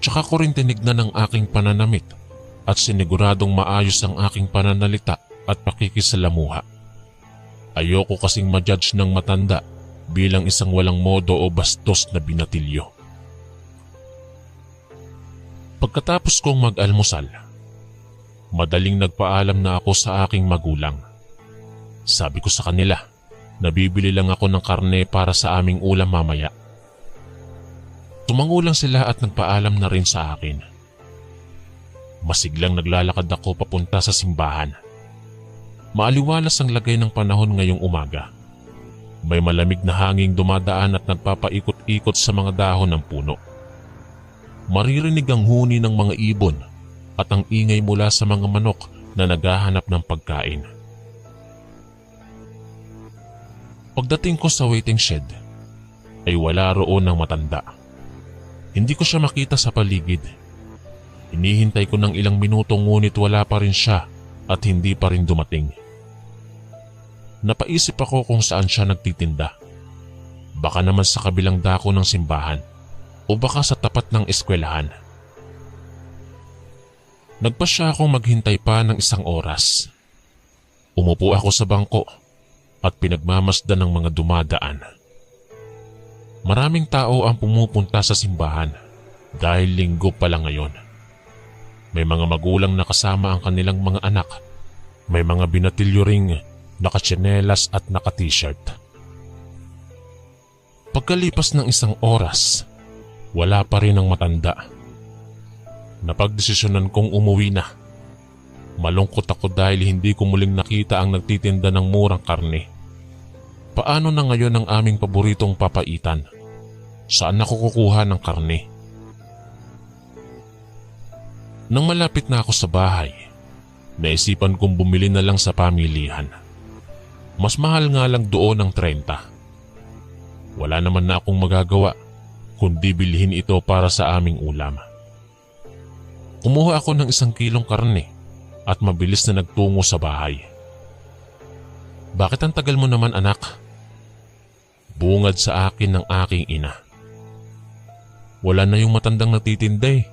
Tsaka ko rin tinignan ang aking pananamit at siniguradong maayos ang aking pananalita at pakikisalamuha. Ayoko kasing ma-judge ng matanda bilang isang walang modo o bastos na binatilyo. Pagkatapos kong mag-almusal, madaling nagpaalam na ako sa aking magulang. Sabi ko sa kanila na bibili lang ako ng karne para sa aming ulam mamaya. Tumango lang sila at nagpaalam na rin sa akin. Masiglang naglalakad ako papunta sa simbahan. Maaliwalas ang lagay ng panahon ngayong umaga. May malamig na hanging dumadaan at nagpapaikot-ikot sa mga dahon ng puno. Maririnig ang huni ng mga ibon at ang ingay mula sa mga manok na naghahanap ng pagkain. Pagdating ko sa waiting shed, ay wala roon ng matanda. Hindi ko siya makita sa paligid. Hinihintay ko ng ilang minuto ngunit wala pa rin siya at hindi pa rin dumating. Napaisip ako kung saan siya nagtitinda. Baka naman sa kabilang dako ng simbahan o baka sa tapat ng eskwelahan. Nagpasya akong maghintay pa ng 1 oras. Umupo ako sa bangko at pinagmamasdan ng mga dumadaan. Maraming tao ang pumupunta sa simbahan dahil linggo pa lang ngayon. May mga magulang na kasama ang kanilang mga anak. May mga binatilyo ring nakatsinelas at naka-t-shirt. Pagkalipas ng 1 oras, wala pa rin ang matanda. Napagdesisyonan kong umuwi na. Malungkot ako dahil hindi ko muling nakita ang nagtitinda ng murang karne. Paano na ngayon ang aming paboritong papaitan? Saan ako kukuha ng karne? Nang malapit na ako sa bahay, naisipan kong bumili na lang sa pamilihan. Mas mahal nga lang doon ng 30. Wala naman na akong magagawa kundi bilhin ito para sa aming ulam. Kumuha ako ng 1 kilong karne at mabilis na nagtungo sa bahay. Bakit ang tagal mo naman, anak? Bungad sa akin ng aking ina. Wala na yung matandang nagtitinda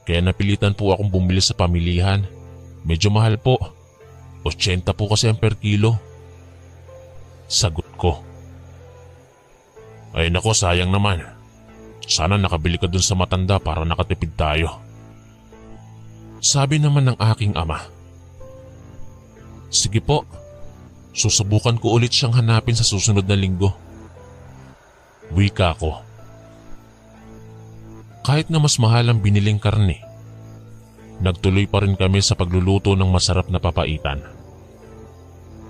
kaya napilitan po akong bumili sa pamilihan. Medyo mahal po. 80 po kasi ang per kilo. Sagot ko. Ay nako, sayang naman. Sana nakabili ka dun sa matanda para nakatipid tayo. Sabi naman ng aking ama. Sige po, susubukan ko ulit siyang hanapin sa susunod na linggo. Wika ko. Kahit na mas mahal ang biniling karne, nagtuloy pa rin kami sa pagluluto ng masarap na papaitan.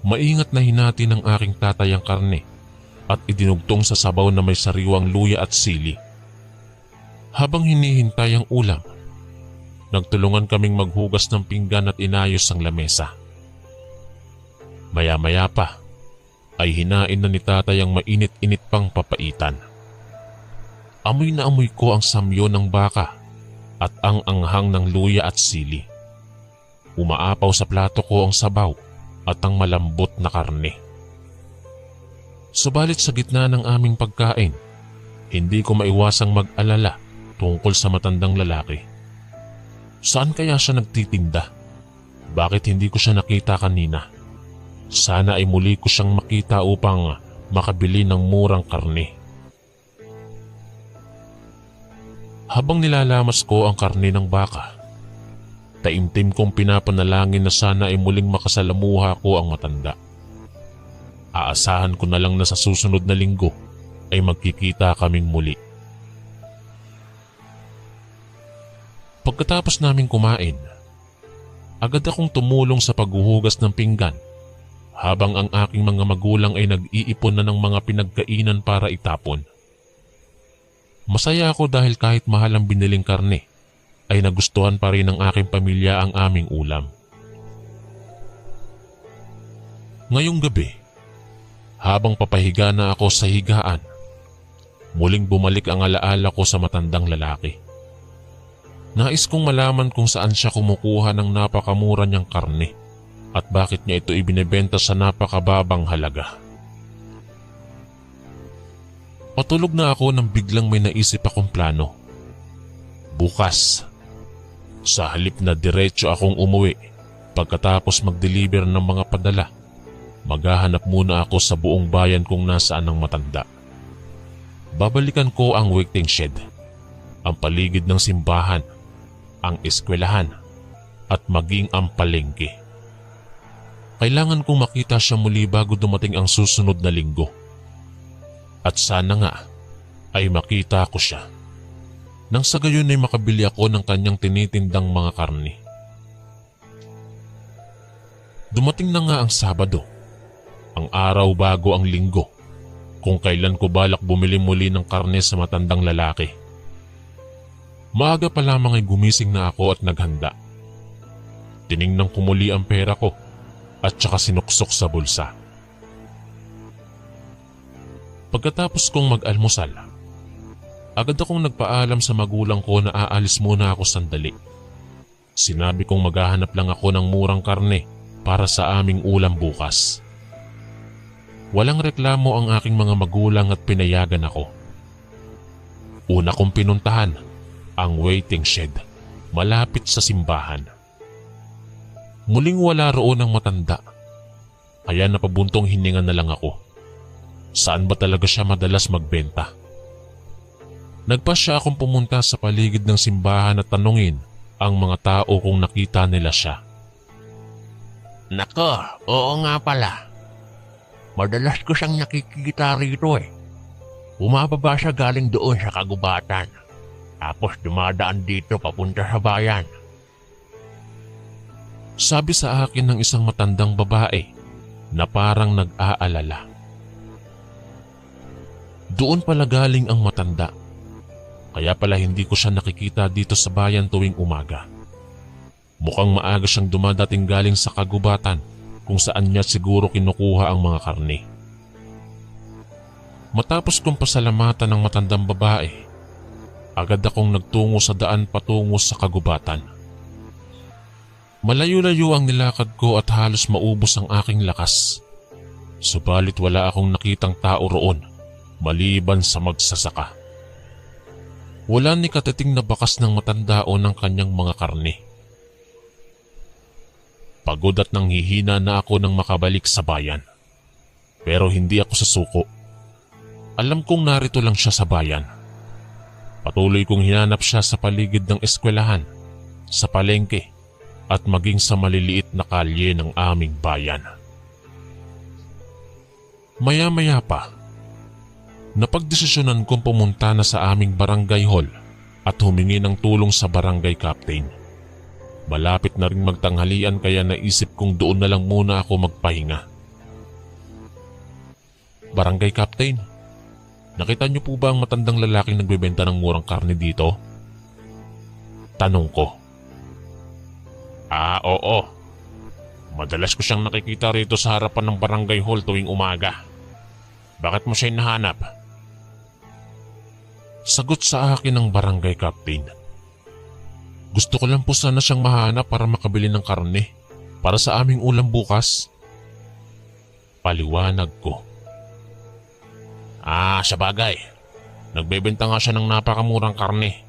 Maingat na hinati ng aking tatay ang karne at idinugtong sa sabaw na may sariwang luya at sili. Habang hinihintay ang ulam, nagtulungan kaming maghugas ng pinggan at inayos ang lamesa. Maya-maya pa ay hinain na ni tatay ang mainit-init pang papaitan. Amoy na amoy ko ang samyo ng baka at ang anghang ng luya at sili. Umaapaw sa plato ko ang sabaw at ang malambot na karne. Subalit sa gitna ng aming pagkain, hindi ko maiwasang mag-alala tungkol sa matandang lalaki. Saan kaya siya nagtitinda? Bakit hindi ko siya nakita kanina? Sana ay muli ko siyang makita upang makabili ng murang karne. Habang nilalamas ko ang karne ng baka, taimtim kong pinapanalangin na sana ay muling makasalamuha ko ang matanda. Aasahan ko na lang na sa susunod na linggo ay magkikita kaming muli. Pagkatapos naming kumain, agad akong tumulong sa paghuhugas ng pinggan habang ang aking mga magulang ay nag-iipon na ng mga pinagkainan para itapon. Masaya ako dahil kahit mahal ang biniling karne, ay nagustuhan pa rin ng aking pamilya ang aming ulam. Ngayong gabi, habang papahiga na ako sa higaan, muling bumalik ang alaala ko sa matandang lalaki. Nais kong malaman kung saan siya kumukuha ng napakamura niyang karne at bakit niya ito ibinebenta sa napakababang halaga. Patulog na ako nang biglang may naisip akong plano. Bukas, sa halip na diretso akong umuwi pagkatapos mag-deliver ng mga padala, maghahanap muna ako sa buong bayan kung nasaan ang matanda. Babalikan ko ang waiting shed, ang paligid ng simbahan, ang eskwelahan, at maging ang palengke. Kailangan kong makita siya muli bago dumating ang susunod na linggo. At sana nga ay makita ko siya. Nang sa gayon ay makabili ako ng kanyang tinitindang mga karne. Dumating na nga ang Sabado, ang araw bago ang linggo, kung kailan ko balak bumili muli ng karne sa matandang lalaki. Maaga pa lamang ay gumising na ako at naghanda. Tiningnan ko muli ang pera ko at saka sinuksok sa bulsa. Pagkatapos kong mag-almusal, agad akong nagpaalam sa magulang ko na aalis muna ako sandali. Sinabi kong maghahanap lang ako ng murang karne para sa aming ulam bukas. Walang reklamo ang aking mga magulang at pinayagan ako. Una kong pinuntahan ang waiting shed malapit sa simbahan. Muling wala roon ang matanda, kaya napabuntong hininga na lang ako. Saan ba talaga siya madalas magbenta? Nagpasya akong pumunta sa paligid ng simbahan at tanungin ang mga tao kung nakita nila siya. Nako, oo nga pala. Madalas ko siyang nakikita rito eh. Bumababa siya galing doon sa kagubatan. Tapos dumadaan dito papunta sa bayan. Sabi sa akin ng isang matandang babae na parang nag-aalala. Doon pala galing ang matanda. Kaya pala hindi ko siya nakikita dito sa bayan tuwing umaga. Mukhang maaga siyang dumadating galing sa kagubatan kung saan niya siguro kinukuha ang mga karne. Matapos kong pasalamatan ng matandang babae, agad akong nagtungo sa daan patungo sa kagubatan. Malayo-layo ang nilakad ko at halos maubos ang aking lakas. Subalit wala akong nakitang tao roon, maliban sa magsasaka. Wala ni katiting na bakas ng matanda o ng kanyang mga karne. Pagod at nanghihina na ako nang makabalik sa bayan. Pero hindi ako sasuko. Alam kong narito lang siya sa bayan. Patuloy kong hinanap siya sa paligid ng eskwelahan, sa palengke, at maging sa maliliit na kalye ng aming bayan. Maya-maya pa, napagdesisyonan kong pumunta na sa aming barangay hall at humingi ng tulong sa barangay captain. Malapit na rin magtanghalian kaya naisip kong doon na lang muna ako magpahinga Barangay Captain, nakita niyo po ba ang matandang lalaking nagbebenta ng murang karne dito? Tanong ko. Oo. Madalas ko siyang nakikita rito sa harapan ng barangay hall tuwing umaga. Bakit mo siya hinahanap? Sagot sa akin ng barangay captain. Gusto ko lang po sana siyang mahanap para makabili ng karne para sa aming ulam bukas. Paliwanag ko. Sa bagay. Nagbebenta nga siya ng napakamurang karne.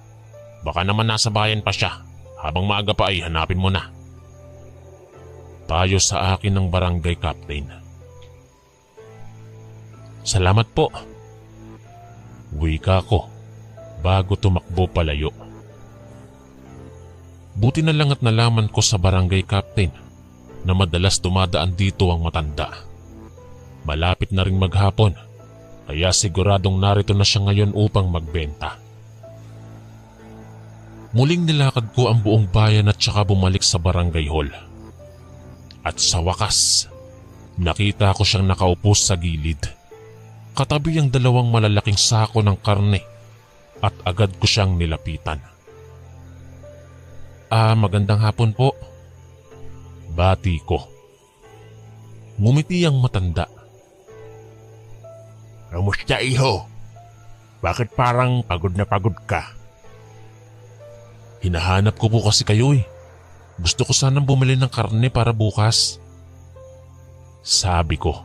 Baka naman nasa bayan pa siya. Habang maaga pa ay hanapin mo na. Payo sa akin ng barangay captain. Salamat po. Wika ko bago tumakbo palayo. Buti na lang at nalaman ko sa barangay captain na madalas dumadaan dito ang matanda. Malapit na ring maghapon kaya siguradong narito na siya ngayon upang magbenta. Muling nilakad ko ang buong bayan at saka bumalik sa barangay hall. At sa wakas, nakita ko siyang nakaupo sa gilid. Katabi ang dalawang malalaking sako ng karne at agad ko siyang nilapitan. Magandang hapon po. Bati ko. Ngumiti ang matanda. Kamusta iho? Bakit parang pagod na pagod ka? Hinahanap ko po kasi kayo eh. Gusto ko sanang bumili ng karne para bukas. Sabi ko.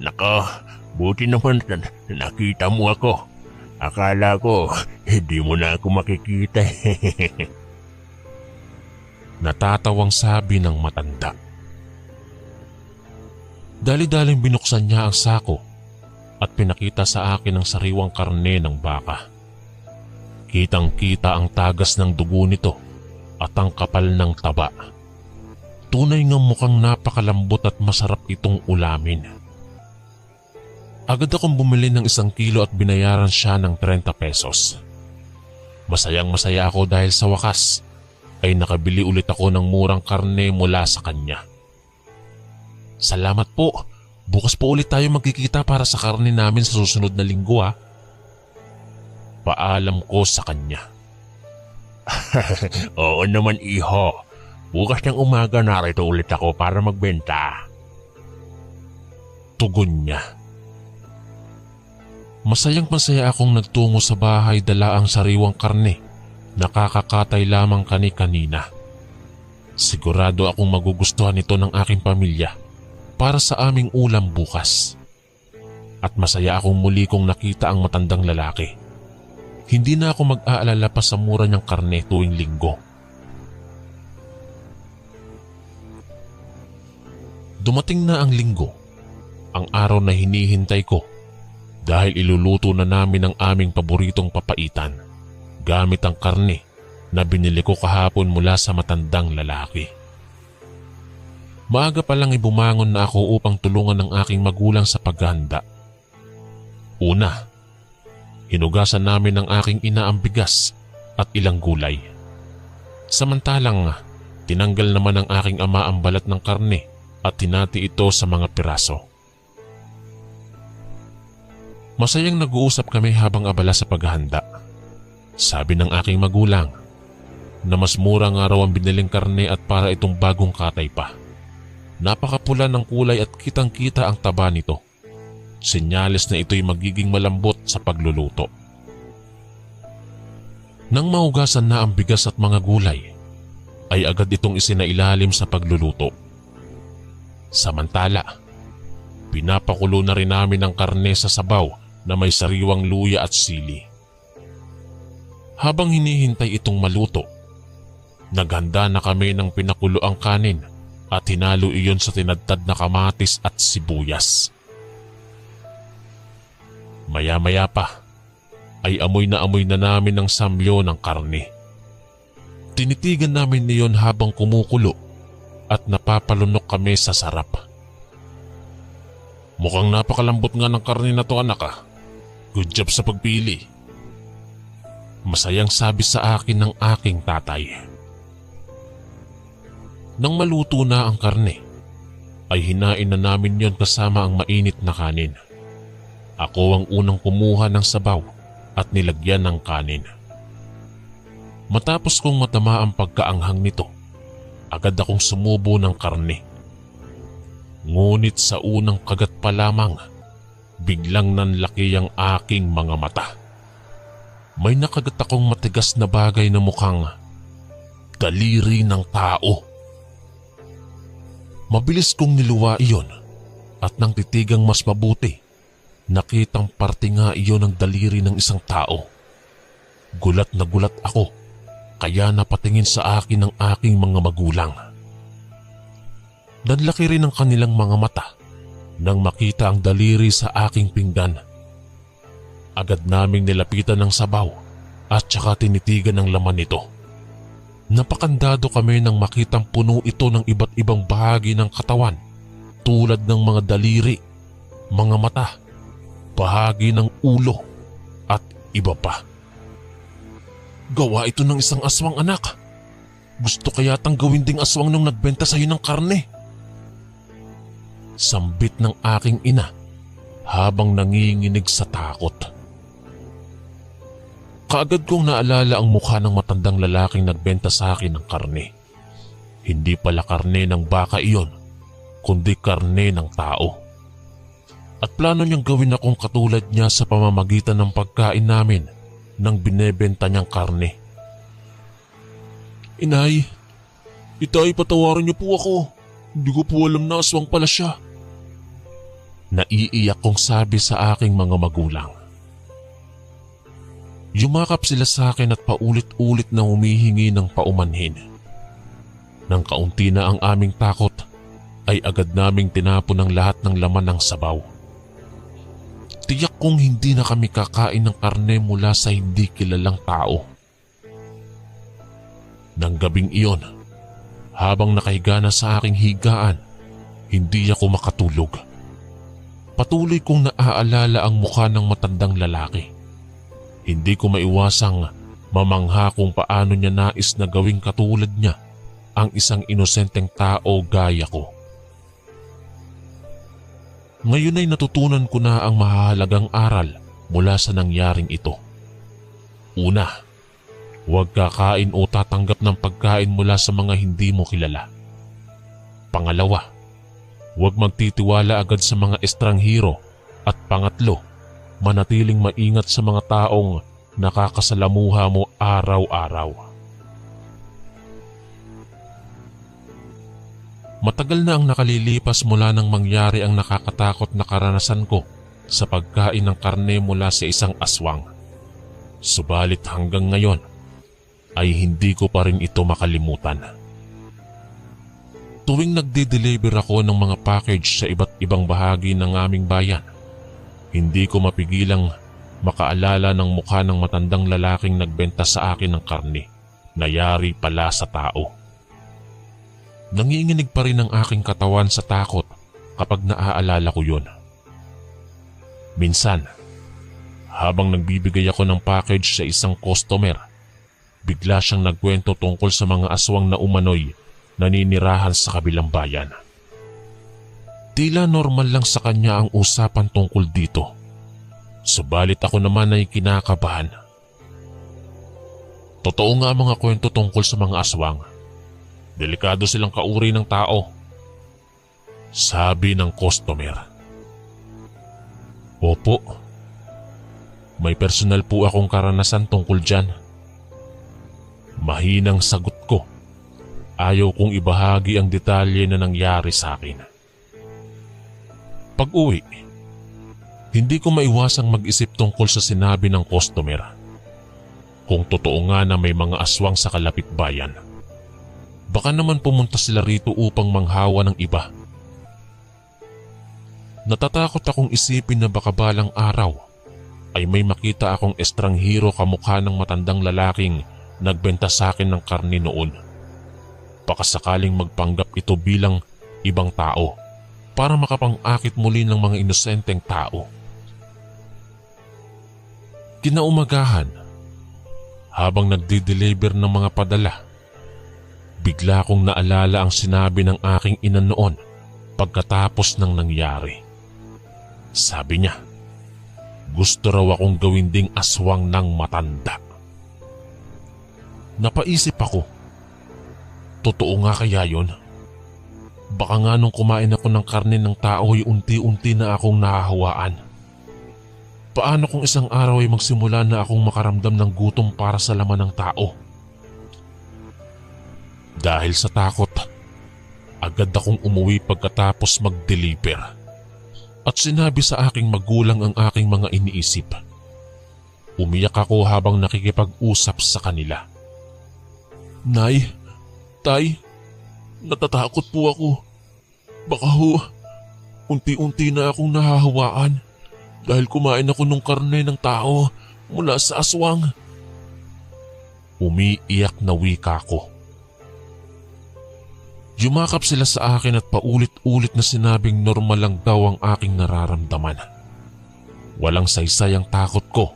Nako, buti naman na nakita mo ako. Akala ko, hindi mo na ako makikita. Natatawang sabi ng matanda. Dali-daling binuksan niya ang sako at pinakita sa akin ang sariwang karne ng baka. Kitang-kita ang tagas ng dugo nito at ang kapal ng taba. Tunay ngang mukhang napakalambot at masarap itong ulamin. Agad akong bumili ng 1 kilo at binayaran siya ng 30 pesos. Masayang-masaya ako dahil sa wakas ay nakabili ulit ako ng murang karne mula sa kanya. Salamat po. Bukas po ulit tayo magkikita para sa karne namin sa susunod na linggo ha. Paalam ko sa kanya. Oo naman iho. Bukas ng umaga narito ulit ako para magbenta. Tugon niya. Masayang-masaya akong nagtungo sa bahay dala ang sariwang karne. Nakakakatay lamang kani-kanina. Sigurado akong magugustuhan ito ng aking pamilya para sa aming ulam bukas. At masaya akong muli kong nakita ang matandang lalaki. Hindi na ako mag-aalala pa sa mura niyang karne tuwing linggo. Dumating na ang linggo, ang araw na hinihintay ko dahil iluluto na namin ang aming paboritong papaitan gamit ang karne na binili ko kahapon mula sa matandang lalaki. Maaga pa lang ibumangon na ako upang tulungan ng aking magulang sa paghahanda. Una, hinugasan namin ng aking ina ang bigas at ilang gulay. Samantalang tinanggal naman ng aking ama ang balat ng karne at tinati ito sa mga piraso. Masayang nag-uusap kami habang abala sa paghahanda. Sabi ng aking magulang na mas mura nga raw ang biniling karne at para itong bagong katay pa. Napakapula ng kulay at kitang-kita ang taba nito. Senyales na ito'y magiging malambot sa pagluluto. Nang mahugasan na ang bigas at mga gulay, ay agad itong isinailalim sa pagluluto. Samantala, pinapakulo na rin namin ang karne sa sabaw na may sariwang luya at sili. Habang hinihintay itong maluto, naghanda na kami ng pinakuloang kanin at hinalo iyon sa tinadtad na kamatis at sibuyas. Maya-maya pa ay amoy na namin ng samyo ng karne. Tinitigan namin niyon habang kumukulo at napapalunok kami sa sarap. Mukhang napakalambot nga ng karne na to anak ah. Good job sa pagpili. Masayang sabi sa akin ng aking tatay. Nang maluto na ang karne, ay hinain na namin yon kasama ang mainit na kanin. Ako ang unang kumuha ng sabaw at nilagyan ng kanin. Matapos kong matama ang pagkaanghang nito, agad akong sumubo ng karne. Ngunit sa unang kagat pa lamang, biglang nanlaki ang aking mga mata. May nakagat akong matigas na bagay na mukhang daliri ng tao. Mabilis kong niluwa iyon at nang titigang mas mabuti, nakitang parte nga iyon ng daliri ng isang tao. Gulat na gulat ako, kaya napatingin sa akin ng aking mga magulang. Nanlaki rin ang kanilang mga mata nang makita ang daliri sa aking pinggan. Agad naming nilapitan ng sabaw at saka tinitigan ang laman nito. Napakandado kami nang makitang puno ito ng iba't ibang bahagi ng katawan tulad ng mga daliri, mga mata, bahagi ng ulo at iba pa. Gawa ito ng isang aswang, anak. Gusto kaya tang gawin ding aswang nung nagbenta sa'yo ng karne. Sambit ng aking ina habang nanginginig sa takot. Kaagad kong naalala ang mukha ng matandang lalaking nagbenta sa akin ng karne. Hindi pala karne ng baka iyon, kundi karne ng tao. At plano niyang gawin akong katulad niya sa pamamagitan ng pagkain namin nang binebenta niyang karne. Inay, itay, patawarin niyo po ako. Hindi ko po alam na aswang pala siya. Naiiyak kong sabi sa aking mga magulang. Yumakap sila sa akin at paulit-ulit na humihingi ng paumanhin. Nang kaunti na ang aming takot, ay agad naming tinapon ang lahat ng laman ng sabaw. Tiyak kong hindi na kami kakain ng karne mula sa hindi kilalang tao. Nang gabing iyon, habang nakahiga na sa aking higaan, hindi ako makatulog. Patuloy kong naaalala ang mukha ng matandang lalaki. Hindi ko maiwasang mamangha kung paano niya nais na gawing katulad niya ang isang inosenteng tao gaya ko. Ngayon ay natutunan ko na ang mahalagang aral mula sa nangyaring ito. Una, huwag kakain o tatanggap ng pagkain mula sa mga hindi mo kilala. Pangalawa, huwag magtitiwala agad sa mga estranghero. At pangatlo, manatiling maingat sa mga taong nakakasalamuha mo araw-araw. Matagal na ang nakalilipas mula nang mangyari ang nakakatakot na karanasan ko sa pagkain ng karne mula sa isang aswang. Subalit hanggang ngayon ay hindi ko pa rin ito makalimutan. Tuwing nagde-deliver ako ng mga package sa iba't ibang bahagi ng aming bayan, hindi ko mapigilang makaalala ng mukha ng matandang lalaking nagbenta sa akin ng karne na yari pala sa tao. Nanginginig pa rin ang aking katawan sa takot kapag naaalala ko yun. Minsan, habang nagbibigay ako ng package sa isang customer, bigla siyang nagkwento tungkol sa mga aswang na umano'y naninirahan sa kabilang bayan. Tila normal lang sa kanya ang usapan tungkol dito. Subalit ako naman ay kinakabahan. Totoo nga mga kwento tungkol sa mga aswang. Delikado silang kauri ng tao, sabi ng customer. Opo, may personal po akong karanasan tungkol dyan. Mahinang sagot ko. Ayaw kong ibahagi ang detalye na nangyari sa akin. Pag-uwi, hindi ko maiwasang mag-isip tungkol sa sinabi ng customer. Kung totoo nga na may mga aswang sa kalapit bayan, baka naman pumunta sila rito upang manghawa ng iba. Natatakot akong isipin na baka balang araw ay may makita akong estranghero kamukha ng matandang lalaking nagbenta sa akin ng karne noon. Baka sakaling magpanggap ito bilang ibang tao para makapang-akit muli ng mga inosenteng tao. Kinaumagahan, habang nagde-deliver ng mga padala, bigla kong naalala ang sinabi ng aking ina noon pagkatapos ng nangyari. Sabi niya, gusto raw akong gawin ding aswang ng matanda. Napaisip ako, totoo nga kaya yun? Baka nga nung kumain ako ng karne ng tao ay unti-unti na akong nahahawaan. Paano kung isang araw ay magsimula na akong makaramdam ng gutom para sa laman ng tao? Dahil sa takot, agad akong umuwi pagkatapos mag-deliver at sinabi sa aking magulang ang aking mga iniisip. Umiyak ako habang nakikipag-usap sa kanila. Nay, Tay, natatakot po ako. Baka unti-unti na akong nahahawaan dahil kumain ako ng karne ng tao mula sa aswang. Umiiyak na wika ko. Yumakap sila sa akin at paulit-ulit na sinabing normal lang daw ang aking nararamdaman. Walang saysay ang takot ko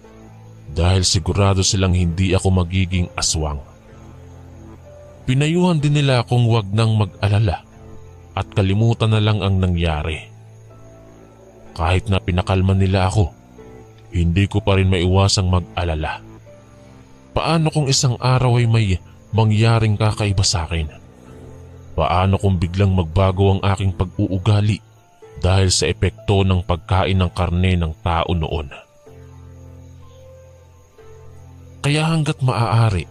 dahil sigurado silang hindi ako magiging aswang. Pinayuhan din nila akong wag nang mag-alala at kalimutan na lang ang nangyari. Kahit na pinakalma nila ako, hindi ko pa rin maiwasang mag-alala. Paano kung isang araw ay may mangyaring kakaiba sa akin? Paano kung biglang magbago ang aking pag-uugali dahil sa epekto ng pagkain ng karne ng tao noon? Kaya hanggat maaari,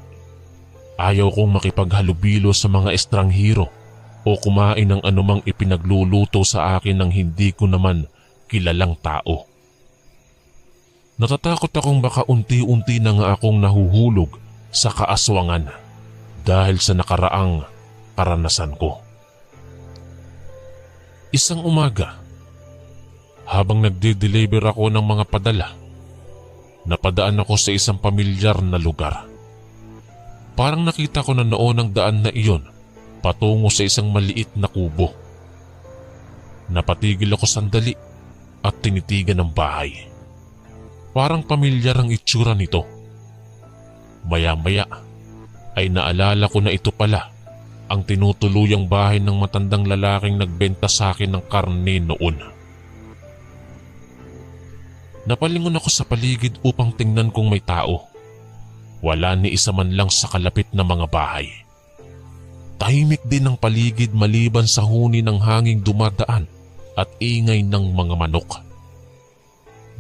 ayaw kong makipaghalubilo sa mga estranghero o kumain ng anumang ipinagluluto sa akin ng hindi ko naman kilalang tao. Natatakot akong baka unti-unti na nga akong nahuhulog sa kaaswangan dahil sa nakaraang karanasan ko. Isang umaga, habang nagde-deliver ako ng mga padala, napadaan ako sa isang pamilyar na lugar. Parang nakita ko na noon ang daan na iyon patungo sa isang maliit na kubo. Napatigil ako sandali at tinitigan ang bahay. Parang pamilyar ang itsura nito. Maya-maya ay naalala ko na ito pala ang tinutuluyang bahay ng matandang lalaking nagbenta sa akin ng karne noon. Napalingon ako sa paligid upang tingnan kung may tao. Wala ni isa man lang sa kalapit na mga bahay. Tahimik din ang paligid maliban sa huni ng hanging dumadaan at ingay ng mga manok.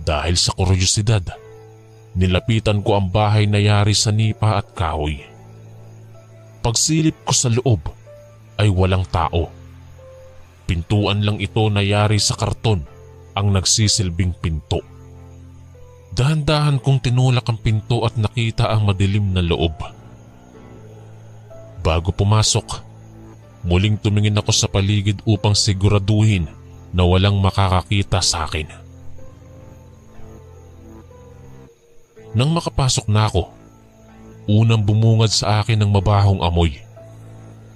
Dahil sa kuryosidad, nilapitan ko ang bahay na yari sa nipa at kahoy. Pagsilip ko sa loob ay walang tao. Pintuan lang ito na yari sa karton ang nagsisilbing pinto. Dahan-dahan kong tinulak ang pinto at nakita ang madilim na loob. Bago pumasok, muling tumingin ako sa paligid upang siguraduhin na walang makakakita sa akin. Nang makapasok na ako, unang bumungad sa akin ng mabahong amoy.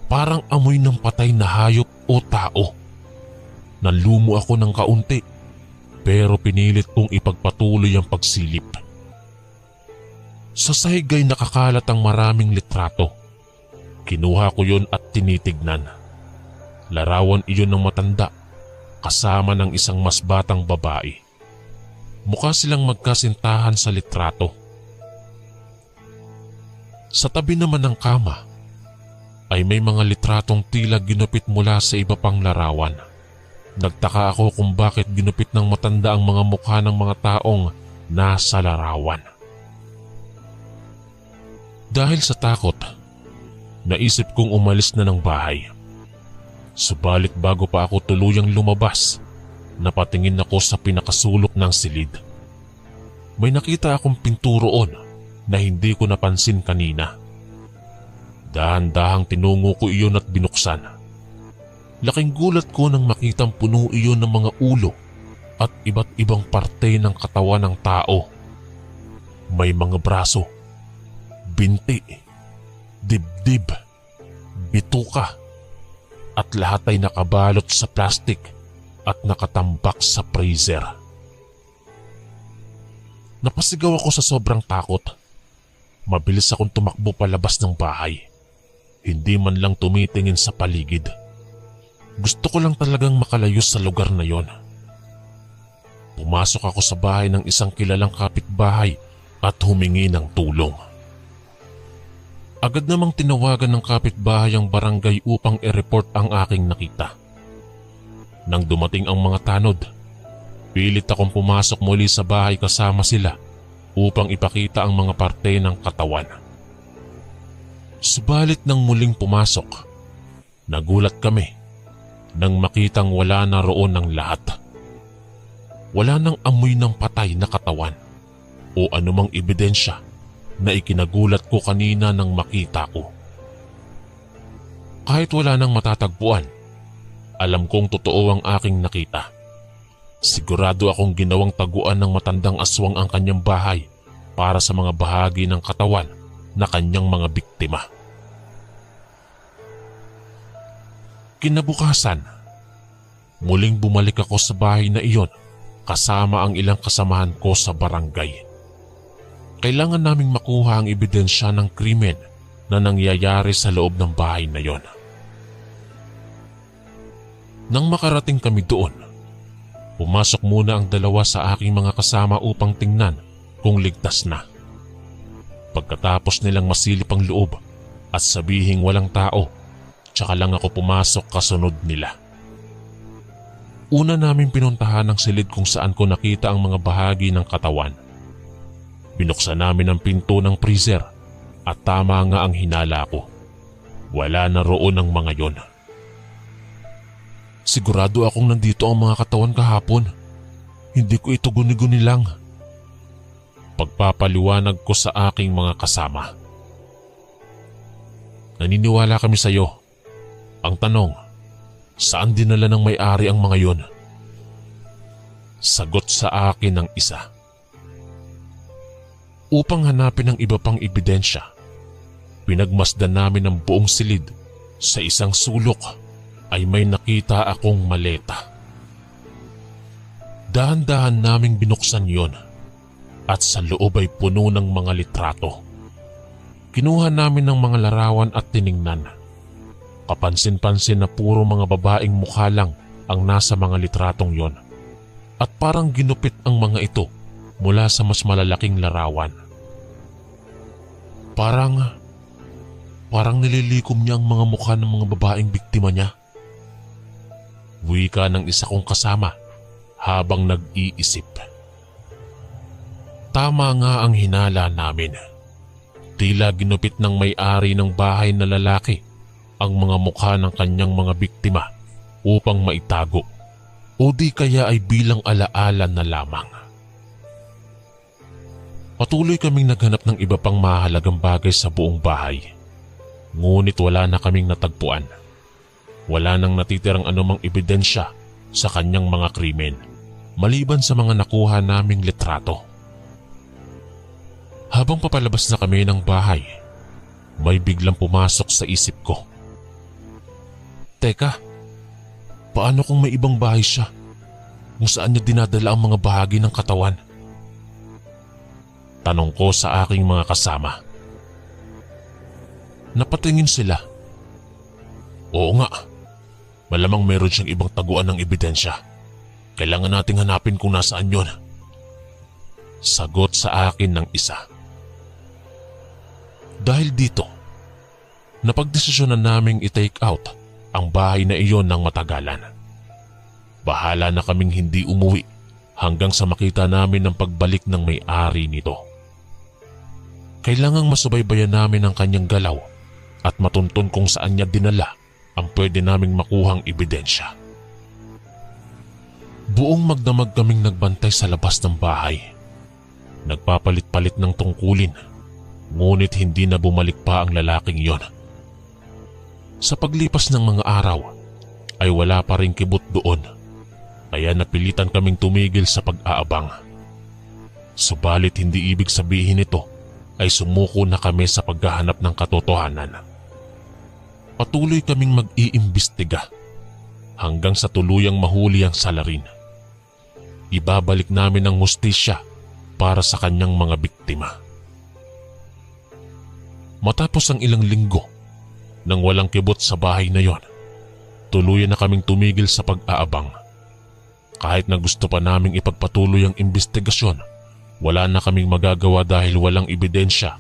Parang amoy ng patay na hayop o tao. Nanlumo ako ng kaunti pero pinilit kong ipagpatuloy ang pagsilip. Sa sahig ay nakakalat ang maraming litrato. Kinuha ko yun at tinitignan. Larawan iyon ng matanda kasama ng isang mas batang babae. Mukha silang magkasintahan sa litrato. Sa tabi naman ng kama ay may mga litratong tila ginupit mula sa iba pang larawan. Nagtaka ako kung bakit ginupit ng matanda ang mga mukha ng mga taong nasa larawan. Dahil sa takot, naisip kong umalis na ng bahay. Subalit bago pa ako tuluyang lumabas, napatingin ako sa pinakasulok ng silid. May nakita akong pinto roon na hindi ko napansin kanina. Dahan-dahang tinungo ko iyon at binuksan. Laking gulat ko nang makitang puno iyon ng mga ulo at iba't ibang parte ng katawan ng tao. May mga braso, binti, dibdib, bituka, at lahat ay nakabalot sa plastik at nakatambak sa freezer. Napasigaw ako sa sobrang takot. Mabilis akong tumakbo palabas ng bahay. Hindi man lang tumitingin sa paligid. Gusto ko lang talagang makalayo sa lugar na yon. Pumasok ako sa bahay ng isang kilalang kapitbahay at humingi ng tulong. Agad namang tinawagan ng kapitbahay ang barangay upang i-report ang aking nakita. Nang dumating ang mga tanod, pilit akong pumasok muli sa bahay kasama sila upang ipakita ang mga parte ng katawan. Subalit nang muling pumasok, nagulat kami nang makitang wala na roon ang lahat. Wala nang amoy ng patay na katawan o anumang ebidensya na ikinagulat ko kanina nang makita ko. Kahit wala nang matatagpuan, alam kong totoo ang aking nakita. Sigurado akong ginawang taguan ng matandang aswang ang kanyang bahay para sa mga bahagi ng katawan na kanyang mga biktima. Kinabukasan, muling bumalik ako sa bahay na iyon kasama ang ilang kasamahan ko sa barangay. Kailangan naming makuha ang ebidensya ng krimen na nangyayari sa loob ng bahay na iyon. Nang makarating kami doon, pumasok muna ang dalawa sa aking mga kasama upang tingnan kung ligtas na. Pagkatapos nilang masilip ang loob at sabihing walang tao, tsaka lang ako pumasok kasunod nila. Una namin pinuntahan ang silid kung saan ko nakita ang mga bahagi ng katawan. Binuksan namin ang pinto ng freezer at tama nga ang hinala ko. Wala na roon ang mga yon. Sigurado akong nandito ang mga katawan kahapon. Hindi ko ito guni-guni lang. Pagpapaliwanag ko sa aking mga kasama. Naniniwala kami sa iyo. Ang tanong, saan dinala ng may-ari ang mga yon? Sagot sa akin ng isa. Upang hanapin ang iba pang ebidensya, pinagmasdan namin ang buong silid. Sa isang sulok ay may nakita akong maleta. Dahan-dahan naming binuksan yon at sa loob ay puno ng mga litrato. Kinuha namin ng mga larawan at tiningnan. Kapansin-pansin na puro mga babaeng mukha lang ang nasa mga litratong yon at parang ginupit ang mga ito mula sa mas malalaking larawan. Parang nililikom niya ang mga mukha ng mga babaeng biktima niya. Wika ng isa kong kasama habang nag-iisip. Tama nga ang hinala namin. Tila ginupit ng may-ari ng bahay na lalaki ang mga mukha ng kanyang mga biktima upang maitago o di kaya ay bilang alaala na lamang. Patuloy kaming naghanap ng iba pang mahalagang bagay sa buong bahay. Ngunit wala na kaming natagpuan. Wala nang natitirang anumang ebidensya sa kanyang mga krimen, maliban sa mga nakuha naming litrato. Habang papalabas na kami ng bahay, may biglang pumasok sa isip ko. Teka, paano kung may ibang bahay siya kung saan niya dinadala ang mga bahagi ng katawan? Tanong ko sa aking mga kasama. Napatingin sila. Oo nga, malamang meron siyang ibang taguan ng ebidensya. Kailangan nating hanapin kung nasaan yon. Sagot sa akin ng isa. Dahil dito, napagdesisyonan naming i-take out ang bahay na iyon ng matagalan. Bahala na kaming hindi umuwi hanggang sa makita namin ang pagbalik ng may-ari nito. Kailangang masubaybayan namin ang kanyang galaw at matuntun kung saan niya dinala ang pwede naming makuhang ebidensya. Buong magdamag kaming nagbantay sa labas ng bahay. Nagpapalit-palit ng tungkulin, ngunit hindi na bumalik pa ang lalaking yon. Sa paglipas ng mga araw, ay wala pa ring kibot doon, kaya napilitan kaming tumigil sa pag-aabang. Subalit hindi ibig sabihin nito ay sumuko na kami sa paghahanap ng katotohanan. Patuloy kaming mag-iimbestiga hanggang sa tuluyang mahuli ang salarin. Ibabalik namin ang hustisya para sa kanyang mga biktima. Matapos ang ilang linggo nang walang kibot sa bahay na yon, Tuluyan na kaming tumigil sa pag-aabang. Kahit na gusto pa naming ipagpatuloy ang investigasyon, wala na kaming magagawa dahil walang ebidensya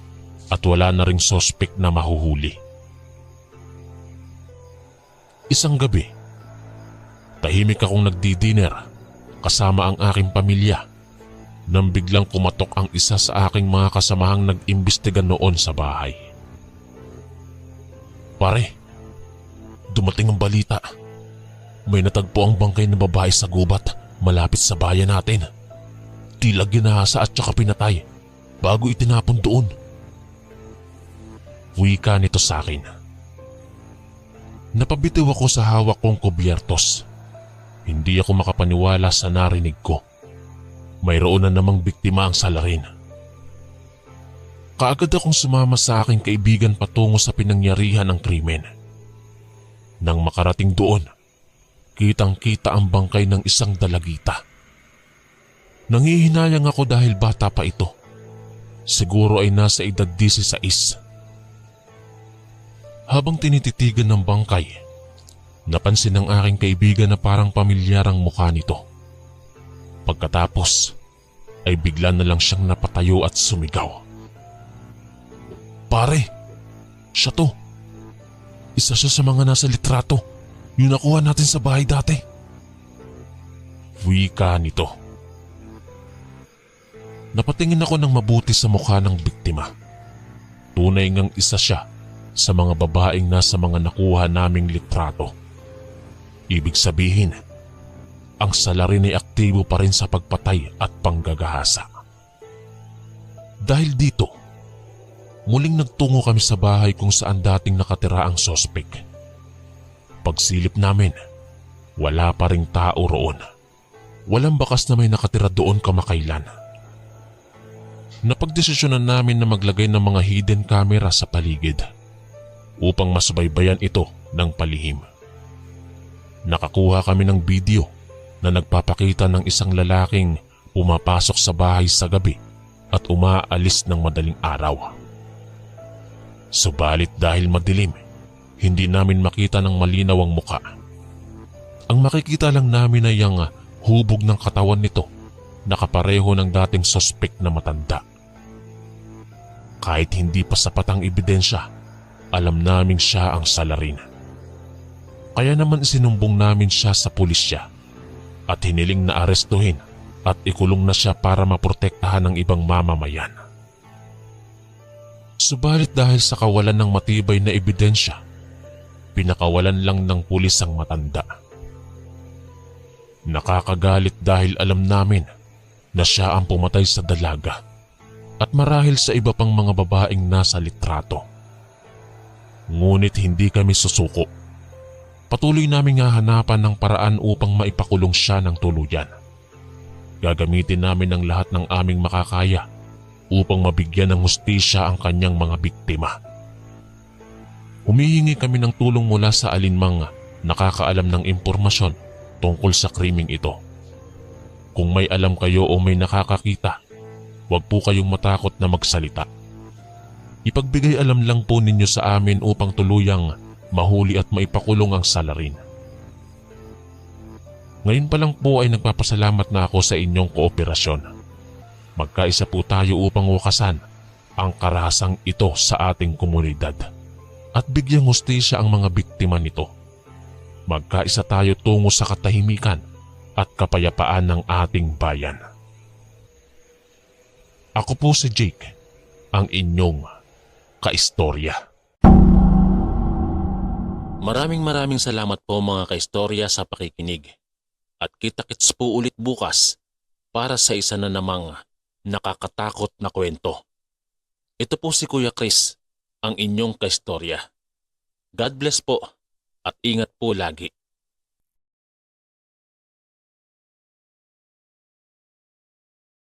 at wala na ring sospek na mahuhuli. Isang gabi, tahimik akong nagdi-dinner kasama ang aking pamilya nang biglang kumatok ang isa sa aking mga kasamahang nag-imbestiga noon sa bahay. Pare, dumating ang balita. May natagpo ang bangkay na babae sa gubat malapit sa bayan natin. Tila ginahasa at saka pinatay bago itinapon doon. Wika nito sa akin. Napabitiw ako sa hawak kong kubyertos. Hindi ako makapaniwala sa narinig ko. Mayroon na namang biktima ang salarin. Kaagad akong sumama sa aking kaibigan patungo sa pinangyarihan ng krimen. Nang makarating doon, kitang-kita ang bangkay ng isang dalagita. Nangihinayang ako dahil bata pa ito. Siguro ay nasa edad 16. Habang tinititigan ng bangkay, napansin ng aking kaibigan na parang pamilyar ang mukha nito. Pagkatapos ay bigla na lang siyang napatayo at sumigaw. Pare, siya to. Isa siya sa mga nasa litrato. Yung nakuha natin sa bahay dati. Wika nito. Napatingin ako ng mabuti sa mukha ng biktima. Tunay ngang isa siya sa mga babaeng nasa mga nakuha naming litrato. Ibig sabihin, ang salarin ay aktibo pa rin sa pagpatay at panggagahasa. Dahil dito, muling nagtungo kami sa bahay kung saan dating nakatira ang sospek. Pagsilip namin, wala pa ring tao roon. Walang bakas na may nakatira doon kamakailan. Napagdesisyonan namin na maglagay ng mga hidden camera sa paligid upang masubaybayan ito ng palihim. Nakakuha kami ng video na nagpapakita ng isang lalaking pumapasok sa bahay sa gabi at umaalis ng madaling araw. Subalit dahil madilim, hindi namin makita ng malinaw ang muka. Ang makikita lang namin ay ang hubog ng katawan nito na kapareho ng dating sospek na matanda. Kahit hindi pa sapat ang ebidensya, alam naming siya ang salarin. Kaya naman isinumbong namin siya sa pulisya at hiniling na arestuhin at ikulong na siya para maprotektahan ng ibang mamamayan. Subalit dahil sa kawalan ng matibay na ebidensya, pinakawalan lang ng pulis ang matanda. Nakakagalit dahil alam namin na siya ang pumatay sa dalaga at marahil sa iba pang mga babaeng nasa litrato. Ngunit hindi kami susuko. Patuloy naming hahanapan ng paraan upang maipakulong siya ng tuluyan. Gagamitin namin ang lahat ng aming makakaya upang mabigyan ng hustisya ang kanyang mga biktima. Humihingi kami ng tulong mula sa alinmang nakakaalam ng impormasyon tungkol sa krimeng ito. Kung may alam kayo o may nakakakita, huwag po kayong matakot na magsalita. Ipagbigay alam lang po ninyo sa amin upang tuluyang mahuli at maipakulong ang salarin. Ngayon pa lang po ay nagpapasalamat na ako sa inyong kooperasyon. Magkaisa po tayo upang wakasan ang karahasang ito sa ating komunidad at bigyang hustisya ang mga biktima nito. Magkaisa tayo tungo sa katahimikan at kapayapaan ng ating bayan. Ako po si Jake, ang inyong kaistorya. Maraming salamat po mga kaistorya sa pakikinig. At kita-kits po ulit bukas para sa isa na namang nakakatakot na kwento. Ito po si Kuya Chris, ang inyong kaistorya. God bless po at ingat po lagi.